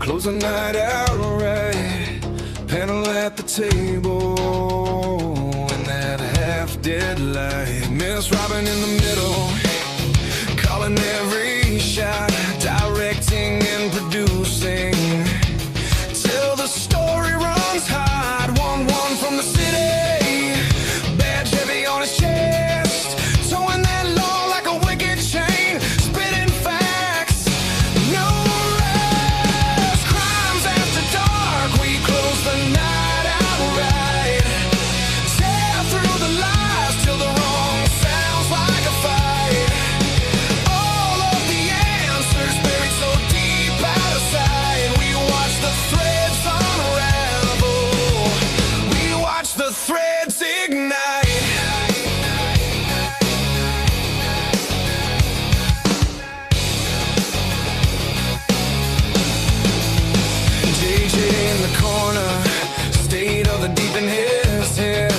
close the night out right. Panel at the table in that half-dead light. Miss Robin in the middle, calling every shot, directing and producing, till the story runs hot. 1-1 from the city, badge heavy on his chest, towing that law like a wicked chain, spitting facts, no rest. Crimes after dark, we close the night out right. Tear through the lies till the wrong sounds like a fight. All of the answers buried so deep out of sight. We watch the threads unravel, we watch the threads ignite. JJ in the corner, state of the deep in his head.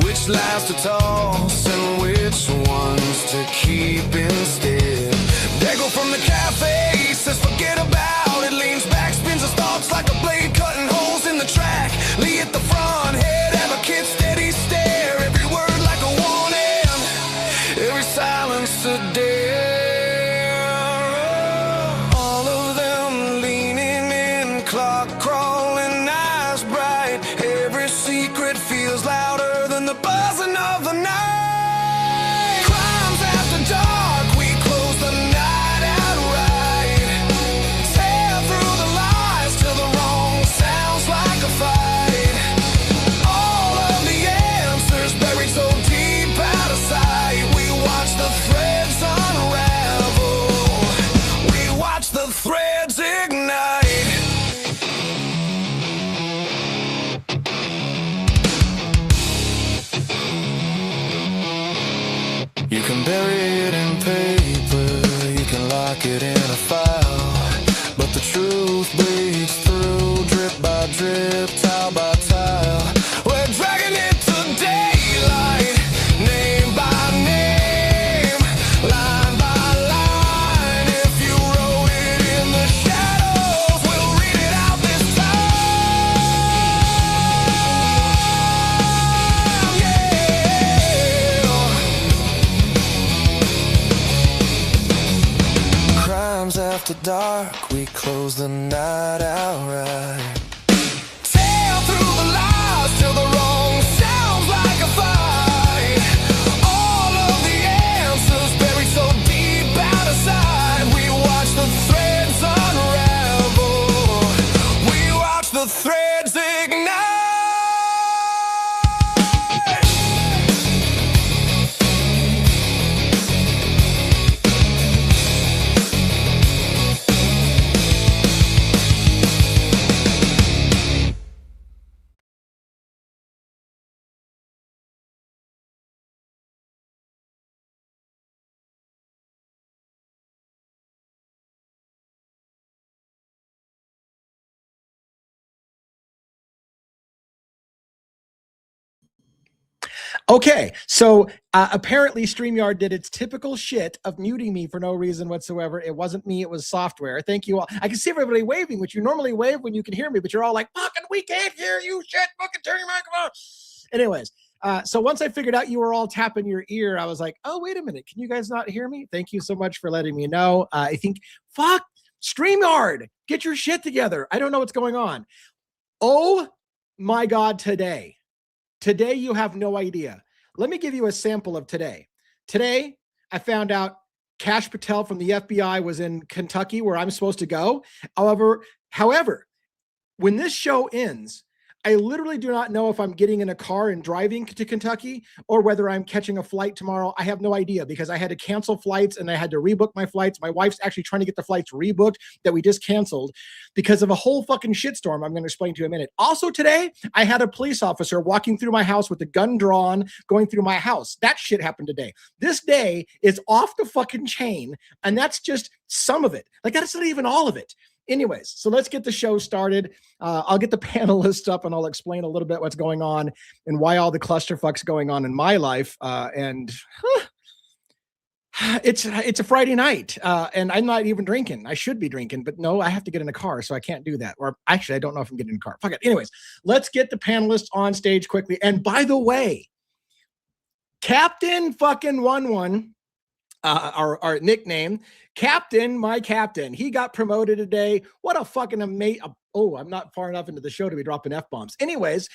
Which lies to toss and which ones to keep instead. Dago from the cafe says forget about it, leans back, spins his thoughts like a blade cutting holes in the track. Lee at the front, head advocate, steady stare, every word like a warning, every silence a dare. All of them leaning in, clock crawling, eyes bright. Every secret feels louder than the buzzing of the night. Crimes after dark, we close the night out right. Tear through the lies till the wrong sounds like a fight. All of the answers buried so deep out of sight. We watch the threads unravel, we watch the threads ignite. You can bury it in paper, you can lock it in a file, but the truth bleeds through, drip by drip, tile by tile. We're dragging it to daylight, name by name, line by line. If you wrote it in the shadows, we'll read it out this time. Yeah. Crimes after dark, we close the night out right. Tear through the lies till the wrong sounds like a fight. All of the answers buried so deep out of sight. We watch the threads unravel, we watch the threads ignite. Okay, so apparently StreamYard did its typical shit of muting me for no reason whatsoever. It wasn't me, it was software. Thank you all. I can see everybody waving, which you normally wave when you can hear me, but you're all like, fucking, we can't hear you, shit, fucking turn your microphone. Anyways, so once I figured out you were all tapping your ear, I was like, oh, wait a minute, can you guys not hear me? Thank you so much for letting me know. I think, fuck, StreamYard, get your shit together. I don't know what's going on. Oh my God, today you have no idea. Let me give you a sample of today. Today, I found out Kash Patel from the FBI was in Kentucky where I'm supposed to go. However, when this show ends, I literally do not know if I'm getting in a car and driving to Kentucky or whether I'm catching a flight tomorrow. I have no idea because I had to cancel flights and I had to rebook my flights. My wife's actually trying to get the flights rebooked that we just canceled because of a whole fucking shitstorm I'm going to explain to you in a minute. Also today, I had a police officer walking through my house with a gun drawn, going through my house. That shit happened today. This day is off the fucking chain, and that's just some of it. Like, that's not even all of it. Anyways, so let's get the show started. I'll get the panelists up and I'll explain a little bit what's going on and why all the clusterfuck's going on in my life. It's a Friday night, and I'm not even drinking. I should be drinking, but no, I have to get in a car, so I can't do that. Or actually, I don't know if I'm getting in a car. Fuck it. Anyways, let's get the panelists on stage quickly. And by the way, Captain fucking 11, our nickname, Captain, my captain. He got promoted today. What a fucking amazing. Oh, I'm not far enough into the show to be dropping F-bombs. Anyways,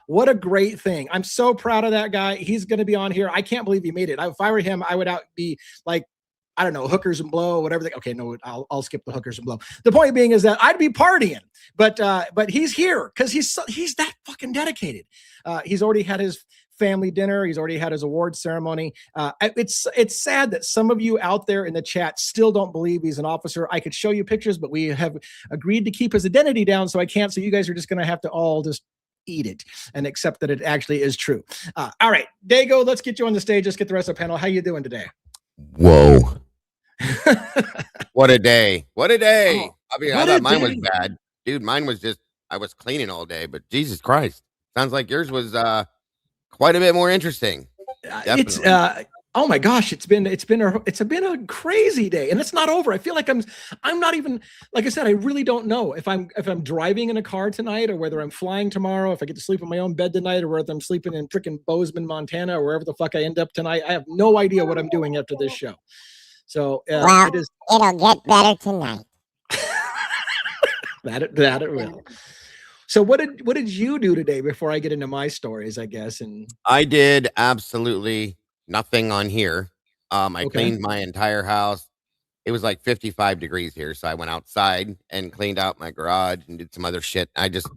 what a great thing. I'm so proud of that guy. He's going to be on here. I can't believe he made it. If I were him, I would be like, I don't know, hookers and blow, whatever. Okay, no, I'll skip the hookers and blow. The point being is that I'd be partying, but he's here because he's that fucking dedicated. He's already had his family dinner. He's already had his award ceremony. It's sad that some of you out there in the chat still don't believe he's an officer. I could show you pictures, but we have agreed to keep his identity down, so I can't. So you guys are just going to have to all just eat it and accept that it actually is true. All right, Dago, let's get you on the stage. Let's get the rest of the panel. How you doing today? Whoa. What a day. What a day. Oh, I mean, I thought mine was bad. Dude, mine was just, I was cleaning all day, but Jesus Christ. Sounds like yours was quite a bit more interesting. It's oh my gosh, it's been a crazy day, and it's not over. I feel like I'm not even, like I said, I really don't know if I'm driving in a car tonight or whether I'm flying tomorrow, if I get to sleep in my own bed tonight, or whether I'm sleeping in freaking Bozeman, Montana, or wherever the fuck I end up tonight. I have no idea what I'm doing after this show. So well, it'll get better tonight. that it will. So what did you do today before I get into my stories, I guess? And I did absolutely nothing on here. I cleaned my entire house. It was like 55 degrees here, so I went outside and cleaned out my garage and did some other shit.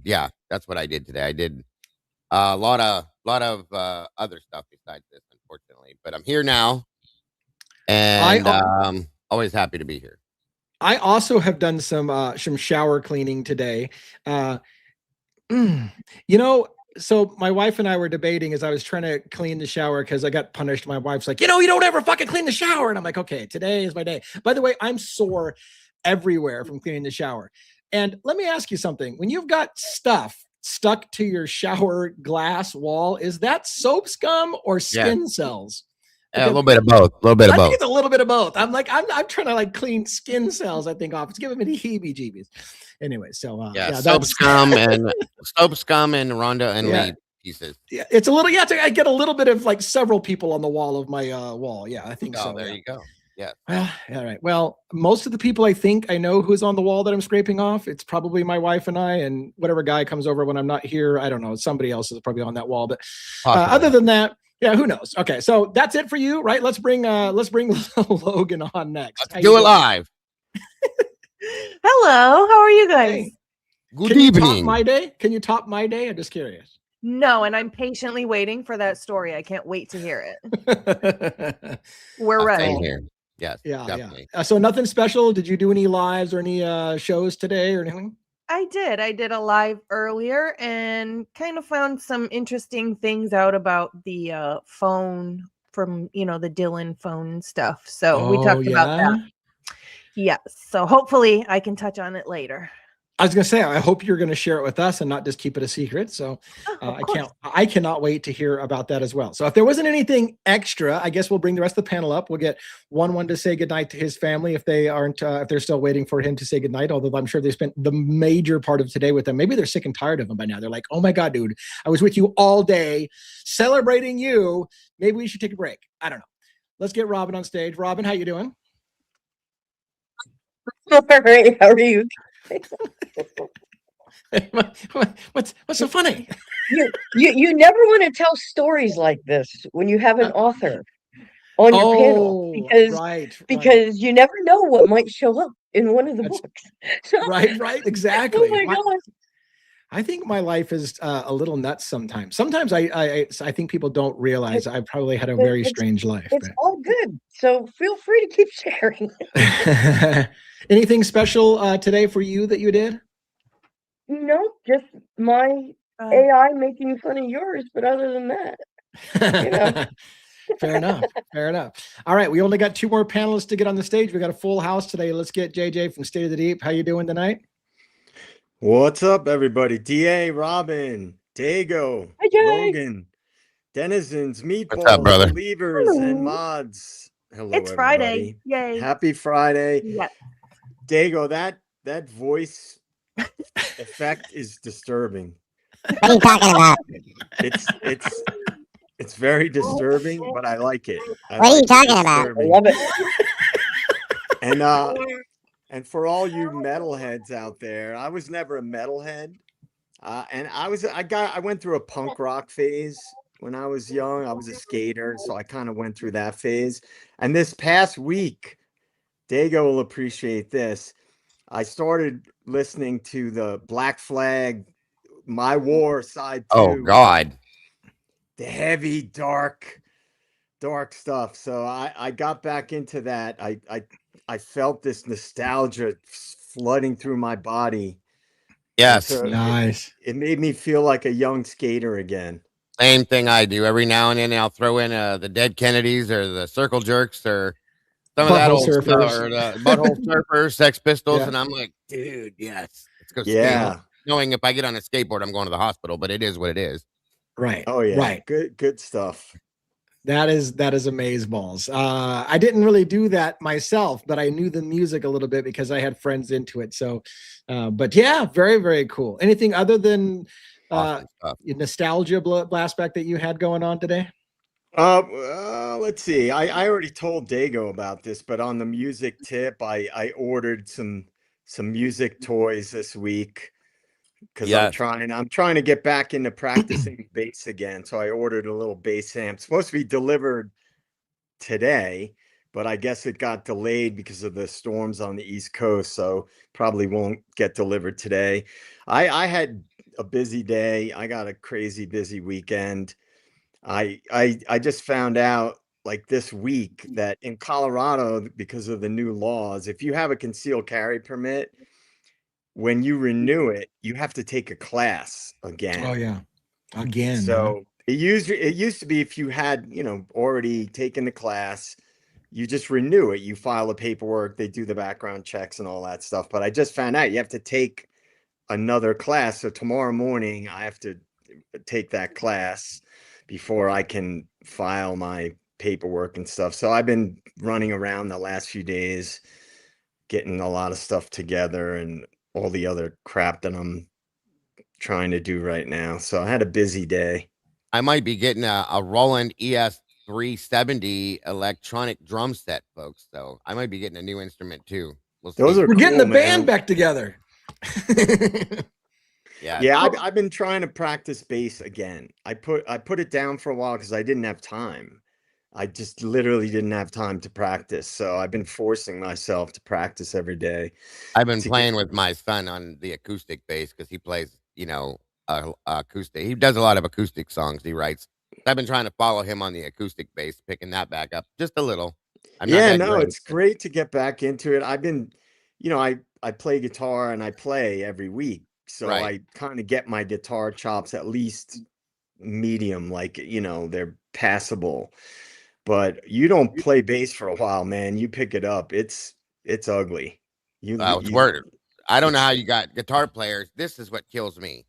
Yeah, that's what I did today. I did a lot of other stuff besides this, unfortunately. But I'm here now, and always happy to be here. I also have done some shower cleaning today. You know, so my wife and I were debating as I was trying to clean the shower because I got punished. My wife's like, you don't ever fucking clean the shower. And I'm like, okay, today is my day. By the way, I'm sore everywhere from cleaning the shower. And let me ask you something. When you've got stuff stuck to your shower glass wall, is that soap scum or skin cells? Yeah, a little bit of both. I think it's a little bit of both. I'm trying to like clean skin cells, I think, off. It's giving me the heebie-jeebies. Anyway, so soap scum and Rhonda and Lee pieces. Yeah, it's a little. Yeah, I get a little bit of like several people on the wall of my wall. Yeah, I think so. There you go. Yeah. Well, all right. Well, most of the people I think I know who's on the wall that I'm scraping off. It's probably my wife and I, and whatever guy comes over when I'm not here. I don't know. Somebody else is probably on that wall. But other than that. Yeah, who knows? Okay, so that's it for you, right? Let's bring Logan on next. Let's do it live. Hello, how are you guys? Hey. Good evening. Can you top my day? I'm just curious. No, and I'm patiently waiting for that story. I can't wait to hear it. We're ready. Same here. Yes, yeah, definitely. Yeah. So nothing special. Did you do any lives or any shows today or anything? I did a live earlier and kind of found some interesting things out about the phone from, the Dylan phone stuff. So we talked about that. Yes. So hopefully I can touch on it later. I was going to say, I hope you're going to share it with us and not just keep it a secret. So I cannot wait to hear about that as well. So if there wasn't anything extra, I guess we'll bring the rest of the panel up. We'll get one to say goodnight to his family if they aren't, if they're still waiting for him to say goodnight, although I'm sure they spent the major part of today with him. Maybe they're sick and tired of him by now. They're like, oh my God, dude, I was with you all day celebrating you. Maybe we should take a break. I don't know. Let's get Robin on stage. Robin, how you doing? All right, how are you? What's so funny? You never want to tell stories like this when you have an author on your panel because you never know what might show up in one of the books. Right, exactly. Oh my God. I think my life is a little nuts sometimes. Sometimes I think people don't realize I probably had a very strange life. It's all good. So feel free to keep sharing. Anything special today for you that you did? No, just my AI making fun of yours. But other than that, Fair enough. All right, we only got 2 more panelists to get on the stage. We got a full house today. Let's get JJ from State of the Deep. How you doing tonight? What's up, everybody? DA, Robin, Dago, Logan, Denizens, Meatballs, up, brother? Believers, and mods. Hello, It's Friday. everybody. Yay. Happy Friday. Yeah. Dago, that voice effect is disturbing. What are you talking about? It's very disturbing, but I like it. What are you talking about? I love it. And for all you metalheads out there, I was never a metalhead. And I went through a punk rock phase when I was young. I was a skater, so I kind of went through that phase. And this past week, Dago will appreciate this. I started listening to the Black Flag, My War Side 2. Oh God. The heavy, dark stuff. So I got back into that. I felt this nostalgia flooding through my body. Yes. So Nice. it made me feel like a young skater again. Same thing I do. Every now and then I'll throw in the Dead Kennedys or the Circle Jerks or some of that Butthole old Surfers. stuff, or the Butthole Surfers, Sex Pistols, Yeah. and I'm like, dude, yes, let's go Yeah. skate. Knowing if I get on a skateboard, I'm going to the hospital, but it is what it is. Right. Oh yeah. Right. Good stuff. That is amazeballs. I didn't really do that myself, but I knew the music a little bit because I had friends into it. So, but yeah, very, very cool. Anything other than Awesome stuff. nostalgia blastback that you had going on today? Let's see. I already told Dago about this, but on the music tip, I ordered some music toys this week because Yes. I'm trying to get back into practicing bass again. So I ordered a little bass amp. It's supposed to be delivered today, but I guess it got delayed because of the storms on the East Coast, so probably won't get delivered today. I had a busy day. I got a crazy busy weekend. I just found out like this week that in Colorado, because of the new laws, if you have a concealed carry permit, when you renew it, you have to take a class again. Oh yeah, again. So it used to be if you had, already taken the class, you just renew it. You file the paperwork, they do the background checks and all that stuff. But I just found out you have to take another class. So tomorrow morning I have to take that class before I can file my paperwork and stuff. So I've been running around the last few days, getting a lot of stuff together and all the other crap that I'm trying to do right now. So I had a busy day. I might be getting a Roland ES 370 electronic drum set, folks. So I might be getting a new instrument too. We're getting the band back together. Yeah, I've been trying to practice bass again. I put it down for a while because I didn't have time. I just literally didn't have time to practice. So I've been forcing myself to practice every day. I've been playing with my son on the acoustic bass because he plays, acoustic. He does a lot of acoustic songs he writes. I've been trying to follow him on the acoustic bass, picking that back up just a little. It's great to get back into it. I've been, I play guitar and I play every week. So I kind of get my guitar chops at least medium, like, they're passable. But you don't play bass for a while, man. You pick it up. It's ugly. It's word. I don't know how you got guitar players. This is what kills me.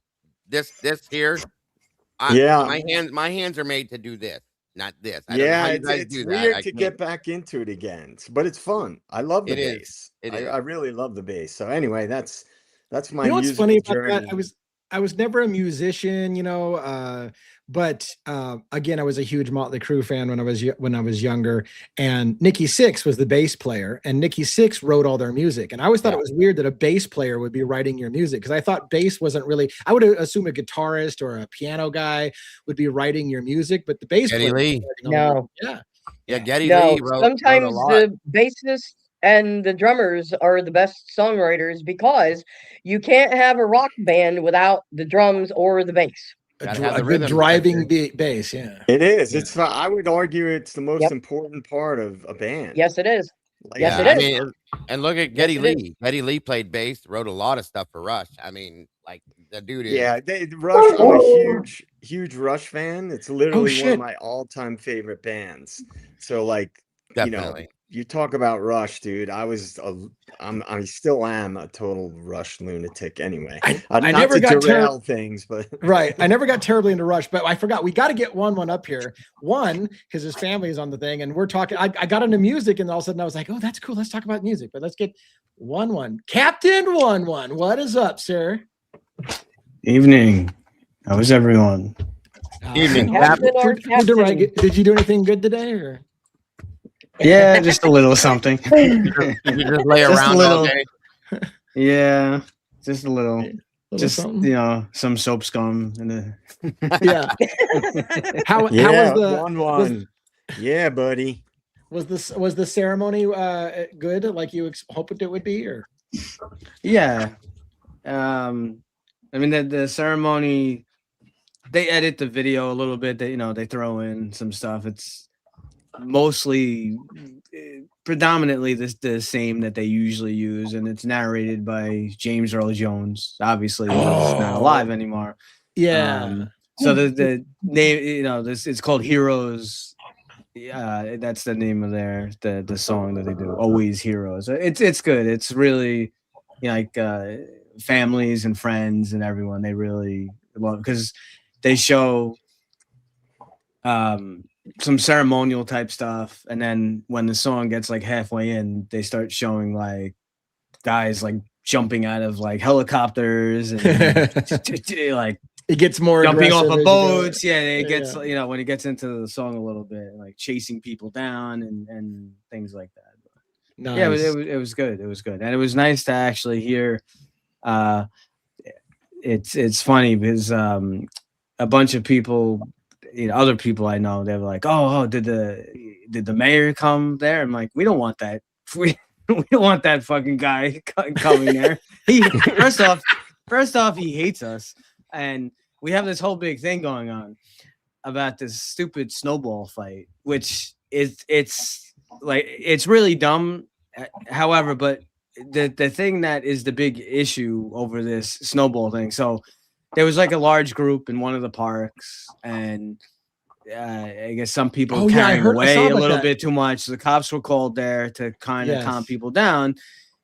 This here. My hands are made to do this, not this. I don't know how you guys do that. Weird to get back into it again, but it's fun. I love the bass. I really love the bass. So anyway, that's my music funny journey. about that? I was never a musician, but again, I was a huge Motley Crue fan when I was younger, and Nikki Sixx was the bass player, and Nikki Sixx wrote all their music, and I always thought it was weird that a bass player would be writing your music, because I thought bass wasn't really. I would assume a guitarist or a piano guy would be writing your music, but the bass player. No. Geddy Lee wrote sometimes a lot. The bassist and the drummers are the best songwriters because you can't have a rock band without the drums or the bass. A good driving bass, It is. It's. I would argue it's the most important part of a band. Yes, it is. Yes, it is. I mean, and look at Geddy Lee. Geddy Lee played bass, wrote a lot of stuff for Rush. I mean, like the dude is. Yeah, Rush. I'm a huge Rush fan. It's literally one of my all-time favorite bands. So, like, definitely. you talk about Rush, dude. I still am a total Rush lunatic anyway. I never got derail things, but right. I never got terribly into Rush, but I forgot. We got to get one up here. One, because his family is on the thing, and we're talking. I got into music, and all of a sudden I was like, "Oh, that's cool. Let's talk about music." But let's get one. Captain 11. What is up, sir? Evening. How is everyone? Evening, Captain. Did you do anything good today? Or? Yeah, just a little something. You just lay around all day. Yeah, just a little. Just something? you know, some soap scum and yeah. How was the one? Yeah, buddy. Was the ceremony good? Like you hoped it would be, or? Yeah. I mean the ceremony. They edit the video a little bit. They throw in some stuff. It's mostly predominantly the same that they usually use, and it's narrated by James Earl Jones. Obviously he's not alive anymore. So the name, it's called Heroes. That's the name of the song that they do, Always Heroes. It's good. It's really like families and friends and everyone, they really love, because they show some ceremonial type stuff, and then when the song gets like halfway in, they start showing like guys like jumping out of like helicopters and like it gets more jumping off of boats. It gets when it gets into the song a little bit, like chasing people down and things like that. Nice. Yeah, it was good. It was good, and it was nice to actually hear. It's funny because a bunch of people, other people I know, they were like, "Oh, did the mayor come there?" I'm like, "We don't want that. We don't want that fucking guy coming there." First off, he hates us, and we have this whole big thing going on about this stupid snowball fight, which it's really dumb. However, but the thing that is the big issue over this snowball thing. So there was like a large group in one of the parks, and I guess some people carried away a little bit too much. The cops were called there to kind of calm people down,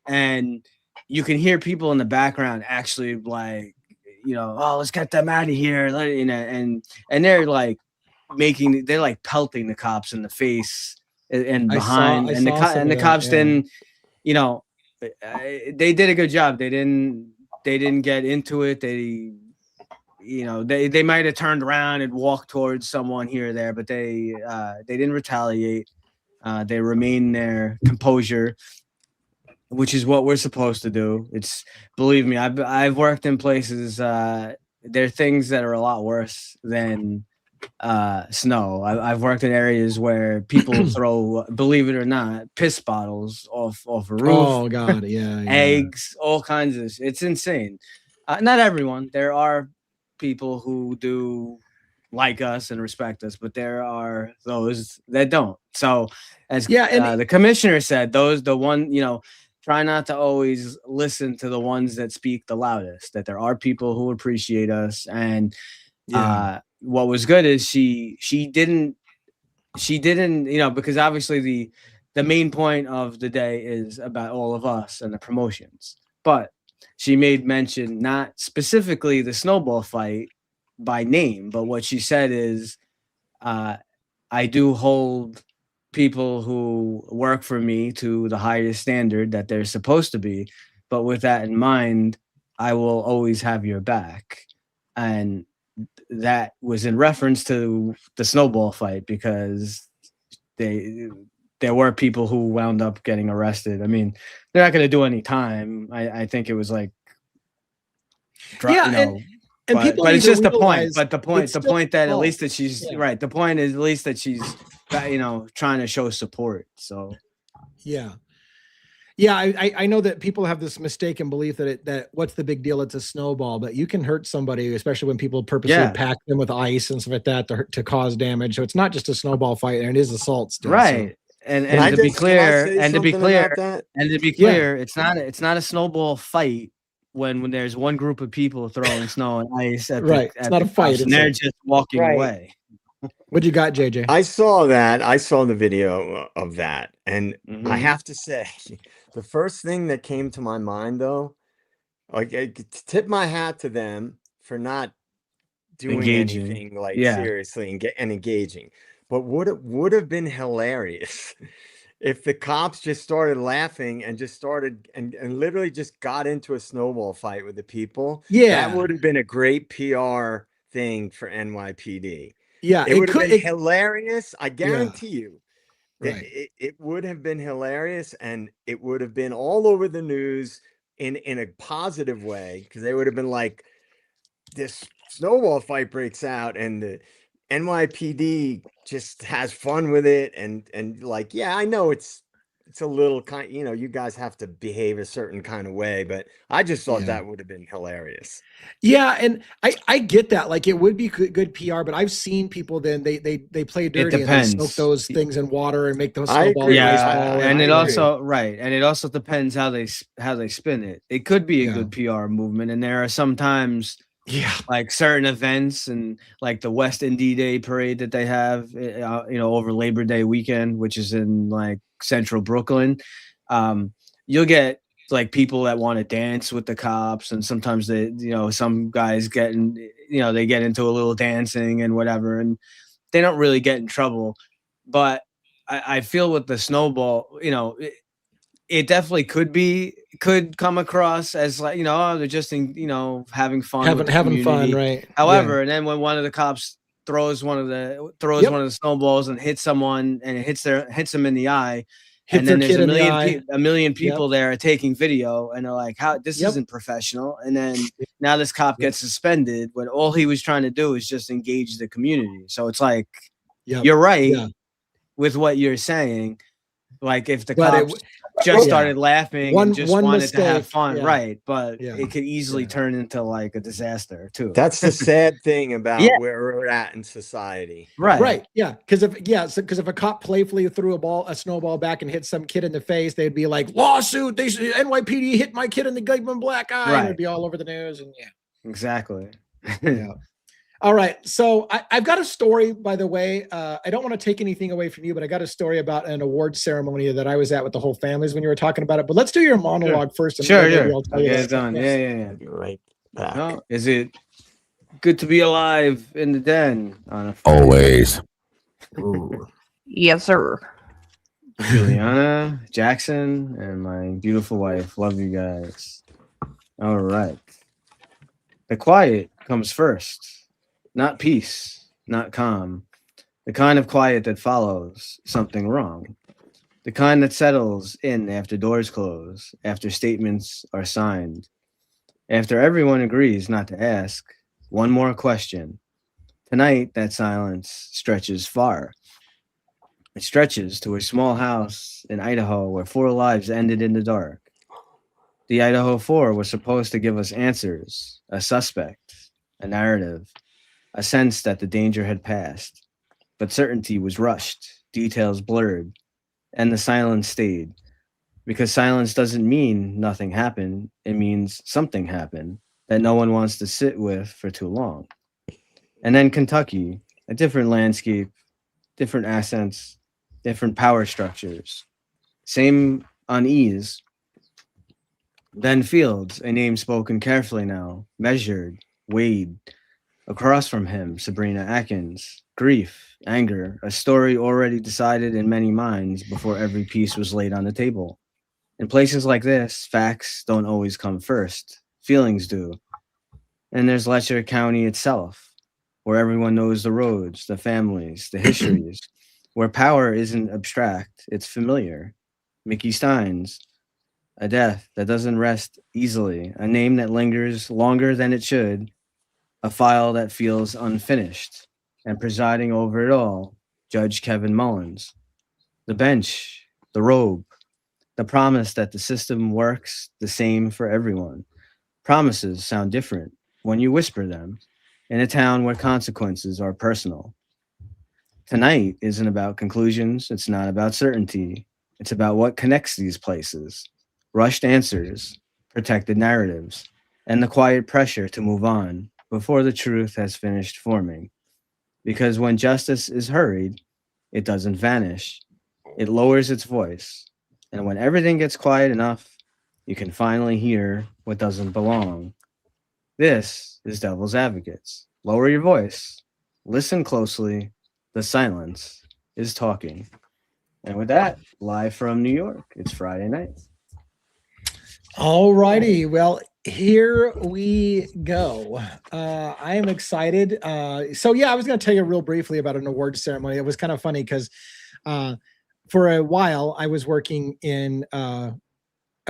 and you can hear people in the background actually like, "Oh, let's get them out of here," and they're like they're like pelting the cops in the face and behind, the cops didn't, they did a good job. They didn't get into it. They might have turned around and walked towards someone here or there, but they didn't retaliate. They remained their composure, which is what we're supposed to do. Believe me, I've worked in places. There are things that are a lot worse than snow. I've worked in areas where people throw, believe it or not, piss bottles off a roof. Oh God, yeah. Eggs, all kinds of. It's insane. Not everyone. There are people who do like us and respect us, but there are those that don't. So, as the commissioner said, try not to always listen to the ones that speak the loudest. That there are people who appreciate us, and what was good is she didn't, because obviously the main point of the day is about all of us and the promotions, but she made mention not specifically the snowball fight by name, but what she said is, I do hold people who work for me to the highest standard that they're supposed to be, but with that in mind, I will always have your back. And that was in reference to the snowball fight, because there were people who wound up getting arrested. I mean, they're not going to do any time. I think it was like, and people, but it's just the point. But the point that at least that she's right. The point is at least that she's, trying to show support. So, yeah, I know that people have this mistaken belief that what's the big deal? It's a snowball, but you can hurt somebody, especially when people purposely pack them with ice and stuff like that to cause damage. So it's not just a snowball fight, and it is assault still. Right. So. And to be clear, it's not a snowball fight when there's one group of people throwing snow and ice at it's not a fight. And they're just walking away. What you got, JJ? I saw that. I saw the video of that. And I have to say, the first thing that came to my mind, though, like, I tip my hat to them for not doing anything like seriously and engaging. But would have been hilarious if the cops just started laughing and just started and literally just got into a snowball fight with the people. Yeah. That would have been a great PR thing for NYPD. Yeah. It would have been hilarious. I guarantee you. Right. It would have been hilarious, and it would have been all over the news in a positive way, because they would have been like, this snowball fight breaks out and the NYPD just has fun with it, and like, yeah, I know it's a little kind, you guys have to behave a certain kind of way, but I just thought that would have been hilarious. Yeah, and I get that. Like, it would be good PR, but I've seen people then they play dirty and they soak those things in water and make those snowballs. And it also depends how they spin it. It could be a good PR movement, and there are sometimes like certain events, and like the West Indy Day parade that they have, over Labor Day weekend, which is in like central Brooklyn. You'll get like people that want to dance with the cops, and sometimes some guys they get into a little dancing and whatever, and they don't really get in trouble. But I feel with the snowball, it definitely could come across as like, they're just having fun, having fun, right? However, and then when one of the cops throws one of the snowballs and hits someone, and it hits them in the eye, and then there's a million people there taking video, and they're like, "How this isn't professional." And then now this cop gets suspended when all he was trying to do is just engage the community. So it's like, you're right with what you're saying. Like, if the cops just started laughing and just wanted to have fun, right? But it could easily turn into like a disaster too. That's the sad thing about where we're at in society, right? Yeah, because if a cop playfully threw a snowball back and hit some kid in the face, they'd be like, lawsuit. They NYPD hit my kid in the black eye. Right. It'd be all over the news, and exactly. All right, so I've got a story, by the way. I don't want to take anything away from you, but I got a story about an award ceremony that I was at with the whole families when you were talking about it. But let's do your monologue first. And I'll tell you done. Yeah. You're right back. No, is it good to be alive in the den on a Friday? Always. Ooh. Yes, sir. Juliana, Jackson, and my beautiful wife. Love you guys. All right. The quiet comes first. Not peace, not calm. The kind of quiet that follows something wrong. The kind that settles in after doors close, after statements are signed, after everyone agrees not to ask one more question. Tonight, that silence stretches far. It stretches to a small house in Idaho where 4 lives ended in the dark. The Idaho 4 was supposed to give us answers, a suspect, a narrative, a sense that the danger had passed, but certainty was rushed, details blurred, and the silence stayed. Because silence doesn't mean nothing happened, it means something happened that no one wants to sit with for too long. And then Kentucky, a different landscape, different accents, different power structures, same unease. Then Fields, a name spoken carefully now, measured, weighed. Across from him, Sabrina Atkins. Grief, anger, a story already decided in many minds before every piece was laid on the table. In places like this, facts don't always come first. Feelings do. And there's Letcher County itself, where everyone knows the roads, the families, the histories, where power isn't abstract, it's familiar. Mickey Stein's, a death that doesn't rest easily, a name that lingers longer than it should, a file that feels unfinished, and presiding over it all, Judge Kevin Mullins. The bench, the robe, the promise that the system works the same for everyone. Promises sound different when you whisper them in a town where consequences are personal. Tonight isn't about conclusions. It's not about certainty. It's about what connects these places. Rushed answers, protected narratives, and the quiet pressure to move on before the truth has finished forming. because when justice is hurried, it doesn't vanish. It lowers its voice. And when everything gets quiet enough, you can finally hear what doesn't belong. This is Devil's Advocates. Lower your voice. Listen closely. The silence is talking. And with that, live from New York, it's Friday night. All righty. Well, here we go. I am excited. So yeah, I was going to tell you real briefly about an awards ceremony. It was kind of funny because for a while I was working in, I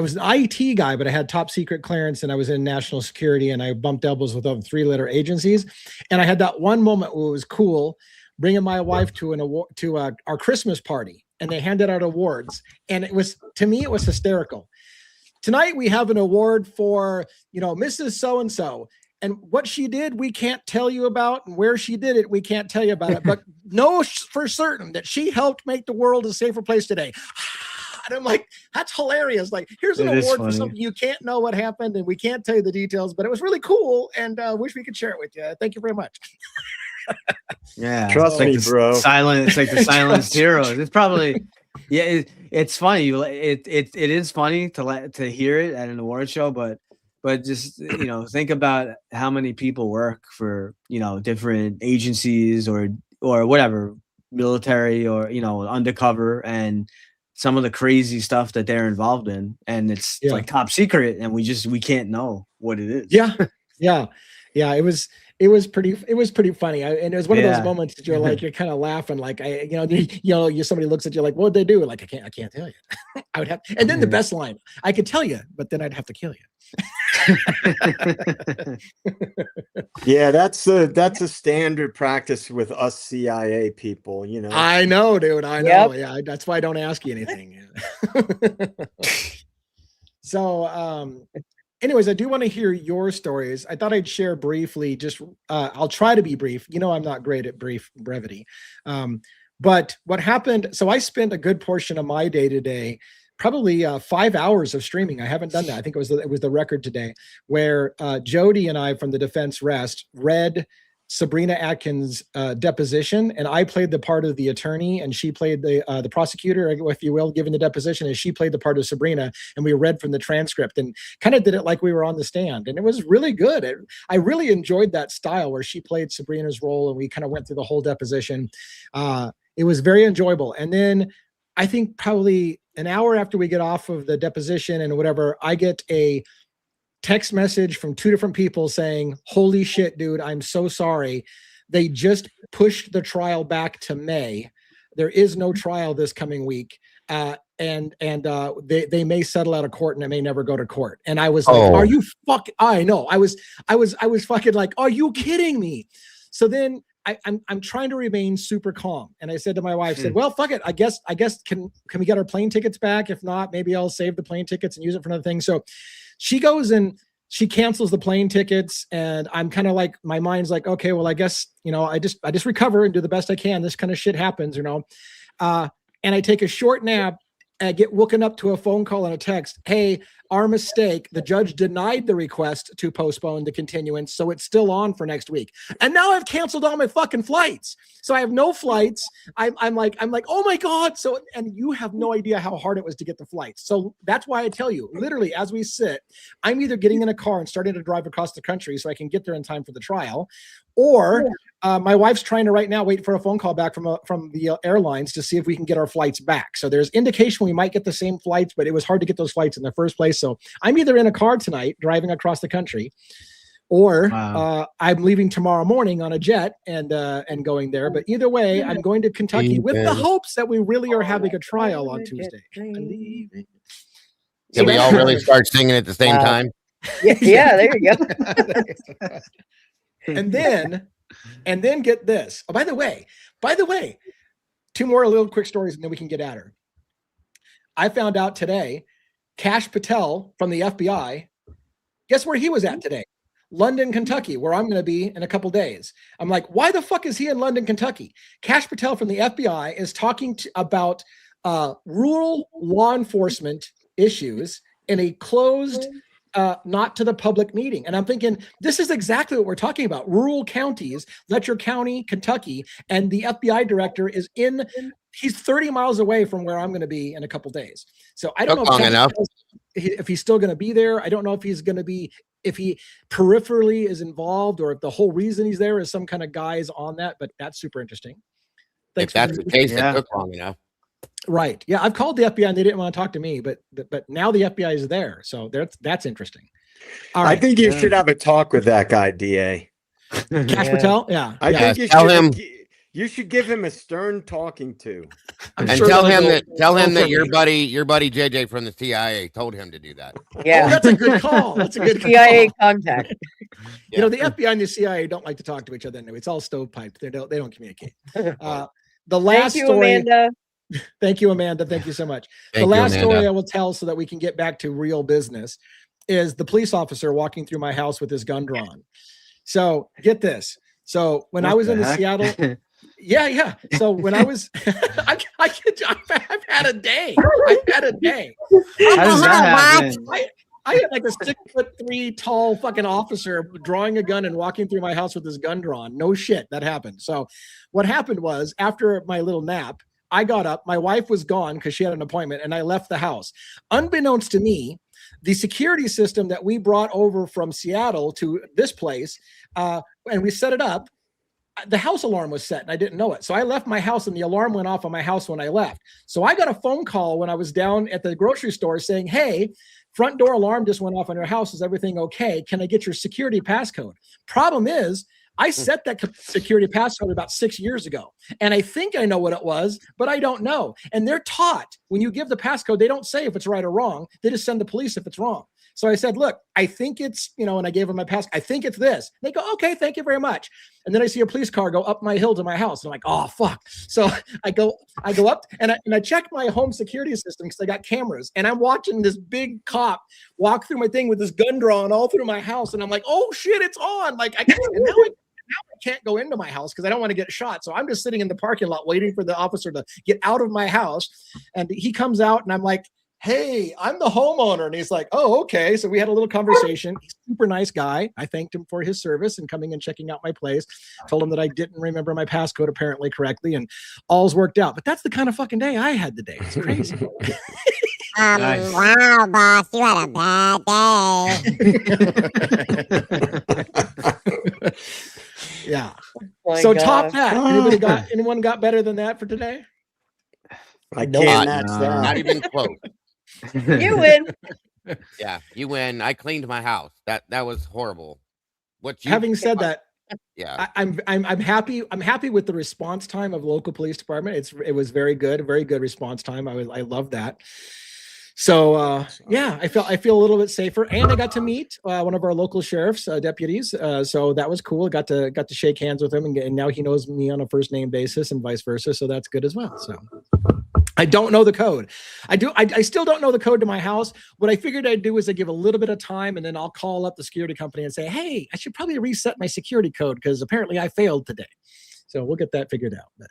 was an IT guy, but I had top secret clearance and I was in national security, and I bumped elbows with over 3-letter agencies. And I had that one moment where it was cool bringing my wife to an award, to our Christmas party, and they handed out awards. And it was, to me, it was hysterical. Tonight we have an award for, Mrs. So-and-so. And what she did, we can't tell you about, and where she did it, we can't tell you about it. But know for certain that she helped make the world a safer place today. And I'm like, that's hilarious. Like, here's an award for something you can't know what happened, and we can't tell you the details, but it was really cool, and wish we could share it with you. Thank you very much. Yeah, trust me, bro. It's like the silenced heroes. It's probably, yeah. It's funny. It is funny to hear it at an award show, but just think about how many people work for different agencies or whatever, military or undercover, and some of the crazy stuff that they're involved in, and it's like top secret, and we can't know what it is. Yeah. It was pretty funny. And it was one of those moments that you're like, you're kind of laughing, like, somebody looks at you like, what'd they do? Like, I can't tell you. I would have, and then the best line, I could tell you, but then I'd have to kill you. Yeah, that's a standard practice with us CIA people, I know, dude. I know. Yeah, that's why I don't ask you anything. So, anyways, I do want to hear your stories. I thought I'd share briefly. Just I'll try to be brief. I'm not great at brevity. But what happened? So I spent a good portion of my day today, probably 5 hours of streaming. I haven't done that. I think it was the record today, where Jody and I from the Defense Rest read Sabrina Atkins' deposition, and I played the part of the attorney, and she played the prosecutor, if you will, giving the deposition, and she played the part of Sabrina, and we read from the transcript and kind of did it like we were on the stand, and it was really good. I really enjoyed that style where she played Sabrina's role, and we kind of went through the whole deposition. It was very enjoyable. And then I think probably an hour after we get off of the deposition and whatever, I get a text message from 2 different people saying, holy shit, dude, I'm so sorry. They just pushed the trial back to May. There is no trial this coming week. And they may settle out of court, and it may never go to court. And I was like, are you fucking, I know. I was fucking like, are you kidding me? So then I'm trying to remain super calm. And I said to my wife, said, well, fuck it. I guess can we get our plane tickets back? If not, maybe I'll save the plane tickets and use it for another thing. So she goes and she cancels the plane tickets, and I'm kind of like, my mind's like, okay, well, I guess, I just recover and do the best I can. This kind of shit happens, and I take a short nap. I get woken up to a phone call and a text. Hey, our mistake. The judge denied the request to postpone the continuance, so it's still on for next week. And now I've canceled all my fucking flights, so I have no flights. I'm like, oh my god. So, and you have no idea how hard it was to get the flights. So that's why I tell you, literally, as we sit, I'm either getting in a car and starting to drive across the country so I can get there in time for the trial, or my wife's trying to right now wait for a phone call back from the airlines to see if we can get our flights back. So there's indication we might get the same flights, but it was hard to get those flights in the first place. So I'm either in a car tonight driving across the country, or I'm leaving tomorrow morning on a jet and going there. But either way, I'm going to Kentucky with the hopes that we really are having a trial on Tuesday. Did we all really start singing at the same time? Yeah, there you go. And then get this. Oh, by the way, 2 more little quick stories, and then we can get at her. I found out today, Kash Patel from the FBI, guess where he was at today? London, Kentucky, where I'm going to be in a couple days. I'm like, why the fuck is he in London, Kentucky? Kash Patel from the FBI is talking about rural law enforcement issues in a closed not to the public meeting. And I'm thinking, this is exactly what we're talking about. Rural counties, Letcher County, Kentucky, and the FBI director is he's 30 miles away from where I'm going to be in a couple days. So I don't know if he's still going to be there. I don't know if he's going to be, if he peripherally is involved, or if the whole reason he's there is some kind of guys on that, but that's super interesting. Thanks. If that's the case, it took long enough. Right. Yeah. I've called the FBI and they didn't want to talk to me, but now the FBI is there. So that's interesting. All right. I think you should have a talk with that guy, DA. Cash Patel? Yeah. I think you tell him. You should give him a stern talking to. And tell him that your buddy JJ from the CIA told him to do that. Yeah. Oh, that's a good call. That's a good CIA contact. You know, the FBI and the CIA don't like to talk to each other anyway. It's all stovepiped. They don't communicate. The last story. Amanda. Thank you, Amanda. Thank you so much. The last story I will tell so that we can get back to real business is the police officer walking through my house with his gun drawn. So get this. So when I was in Seattle, yeah. So when I was, I've had a day. How does that happen? I had like a 6'3" tall fucking officer drawing a gun and walking through my house with his gun drawn. No shit, that happened. So what happened was, after my little nap, I got up, my wife was gone because she had an appointment, and I left the house. Unbeknownst to me, the security system that we brought over from Seattle to this place, and we set it up, the house alarm was set and I didn't know it. So I left my house and the alarm went off on my house when I left. So I got a phone call when I was down at the grocery store saying, hey, front door alarm just went off on your house. Is everything okay? Can I get your security passcode? Problem is, I set that security passcode about 6 years ago, and I think I know what it was, but I don't know. And they're taught, when you give the passcode, they don't say if it's right or wrong. They just send the police if it's wrong. So I said, look, I think it's, and I gave them my passcode. I think it's this. They go, okay, thank you very much. And then I see a police car go up my hill to my house. And I'm like, oh, fuck. So I go up and I check my home security system because I got cameras. And I'm watching this big cop walk through my thing with his gun drawn all through my house. And I'm like, oh, shit, it's on. Like, I can't go into my house because I don't want to get shot. So I'm just sitting in the parking lot waiting for the officer to get out of my house. And he comes out and I'm like, hey, I'm the homeowner. And he's like, oh, okay. So we had a little conversation. He's a super nice guy. I thanked him for his service and coming and checking out my place. Told him that I didn't remember my passcode apparently correctly, and all's worked out. But that's the kind of fucking day I had today. It's crazy. Nice. Wow, boss, you had a bad day. Yeah. So top that. Anyone got better than that for today? I can't match that. Not even close. You win. Yeah, you win. I cleaned my house. That was horrible. Having said that, yeah, I'm happy. I'm happy with the response time of local police department. It was very good response time. I love that. So yeah, I feel a little bit safer, and I got to meet one of our local sheriff's deputies. So that was cool. Got to shake hands with him, and now he knows me on a first name basis, and vice versa. So that's good as well. So I don't know the code. I still don't know the code to my house. What I figured I'd do is I give a little bit of time, and then I'll call up the security company and say, hey, I should probably reset my security code because apparently I failed today. So we'll get that figured out. But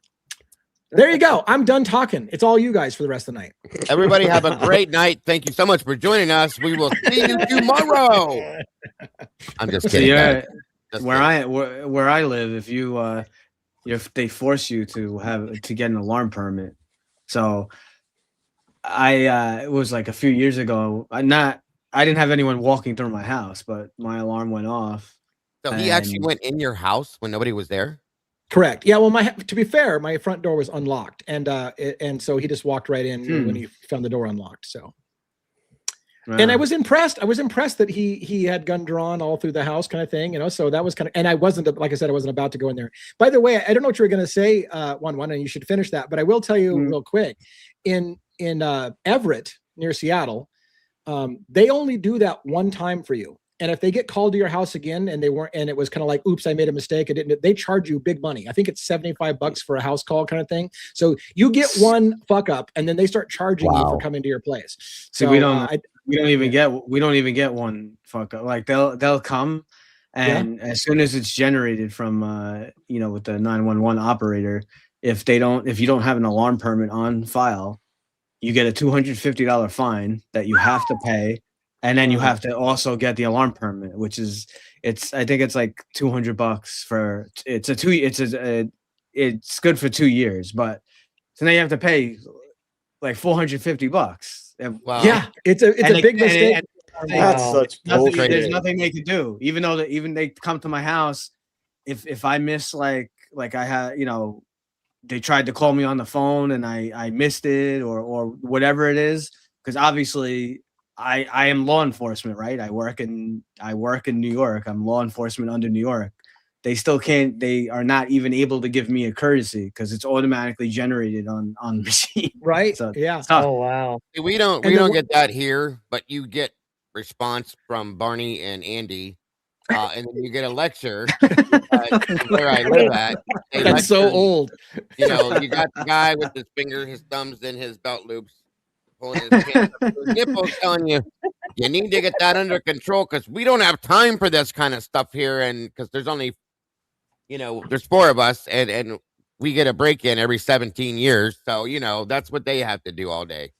there you go. I'm done talking. It's all you guys for the rest of the night. Everybody have a great night. Thank you so much for joining us. We will see you tomorrow. I'm just kidding. Yeah, where I live, if they force you to get an alarm permit. So it was like a few years ago. I didn't have anyone walking through my house, but my alarm went off. So he actually went in your house when nobody was there? Correct. Yeah. Well, to be fair, my front door was unlocked, and so he just walked right in when he found the door unlocked. So, and I was impressed. I was impressed that he had gun drawn all through the house, kind of thing. So that was kind of. And I wasn't, like I said, I wasn't about to go in there. By the way, I don't know what you were going to say, one, and you should finish that. But I will tell you real quick. In Everett near Seattle, they only do that one time for you. And if they get called to your house again and it was kind of like, oops, I made a mistake. They charge you big money. I think it's $75 for a house call kind of thing. So you get one fuck up and then they start charging you for coming to your place. So we don't even get one fuck up. Like they'll come and as soon as it's generated from, with the 911 operator, if you don't have an alarm permit on file, you get a $250 fine that you have to pay. and then you have to also get the alarm permit, which is I think it's like $200 for it's good for 2 years, but so now you have to pay like $450. Wow. Yeah, it's a big mistake. That's such bullshit. There's nothing they could do, even though even they come to my house. If I miss like I had, they tried to call me on the phone and I missed it or whatever it is, because obviously I am law enforcement, right? I work in New York. I'm law enforcement under New York. They still can't. They are not even able to give me a courtesy because it's automatically generated on the machine. Right. So, yeah. Oh wow. We don't get that here, but you get response from Barney and Andy, and then you get a lecture where I live at. That's so old. You got the guy with his thumbs in his belt loops, pulling his pants up to his nipples, telling you need to get that under control because we don't have time for this kind of stuff here, and because there's only, there's 4 of us, and we get a break in every 17 years, so that's what they have to do all day.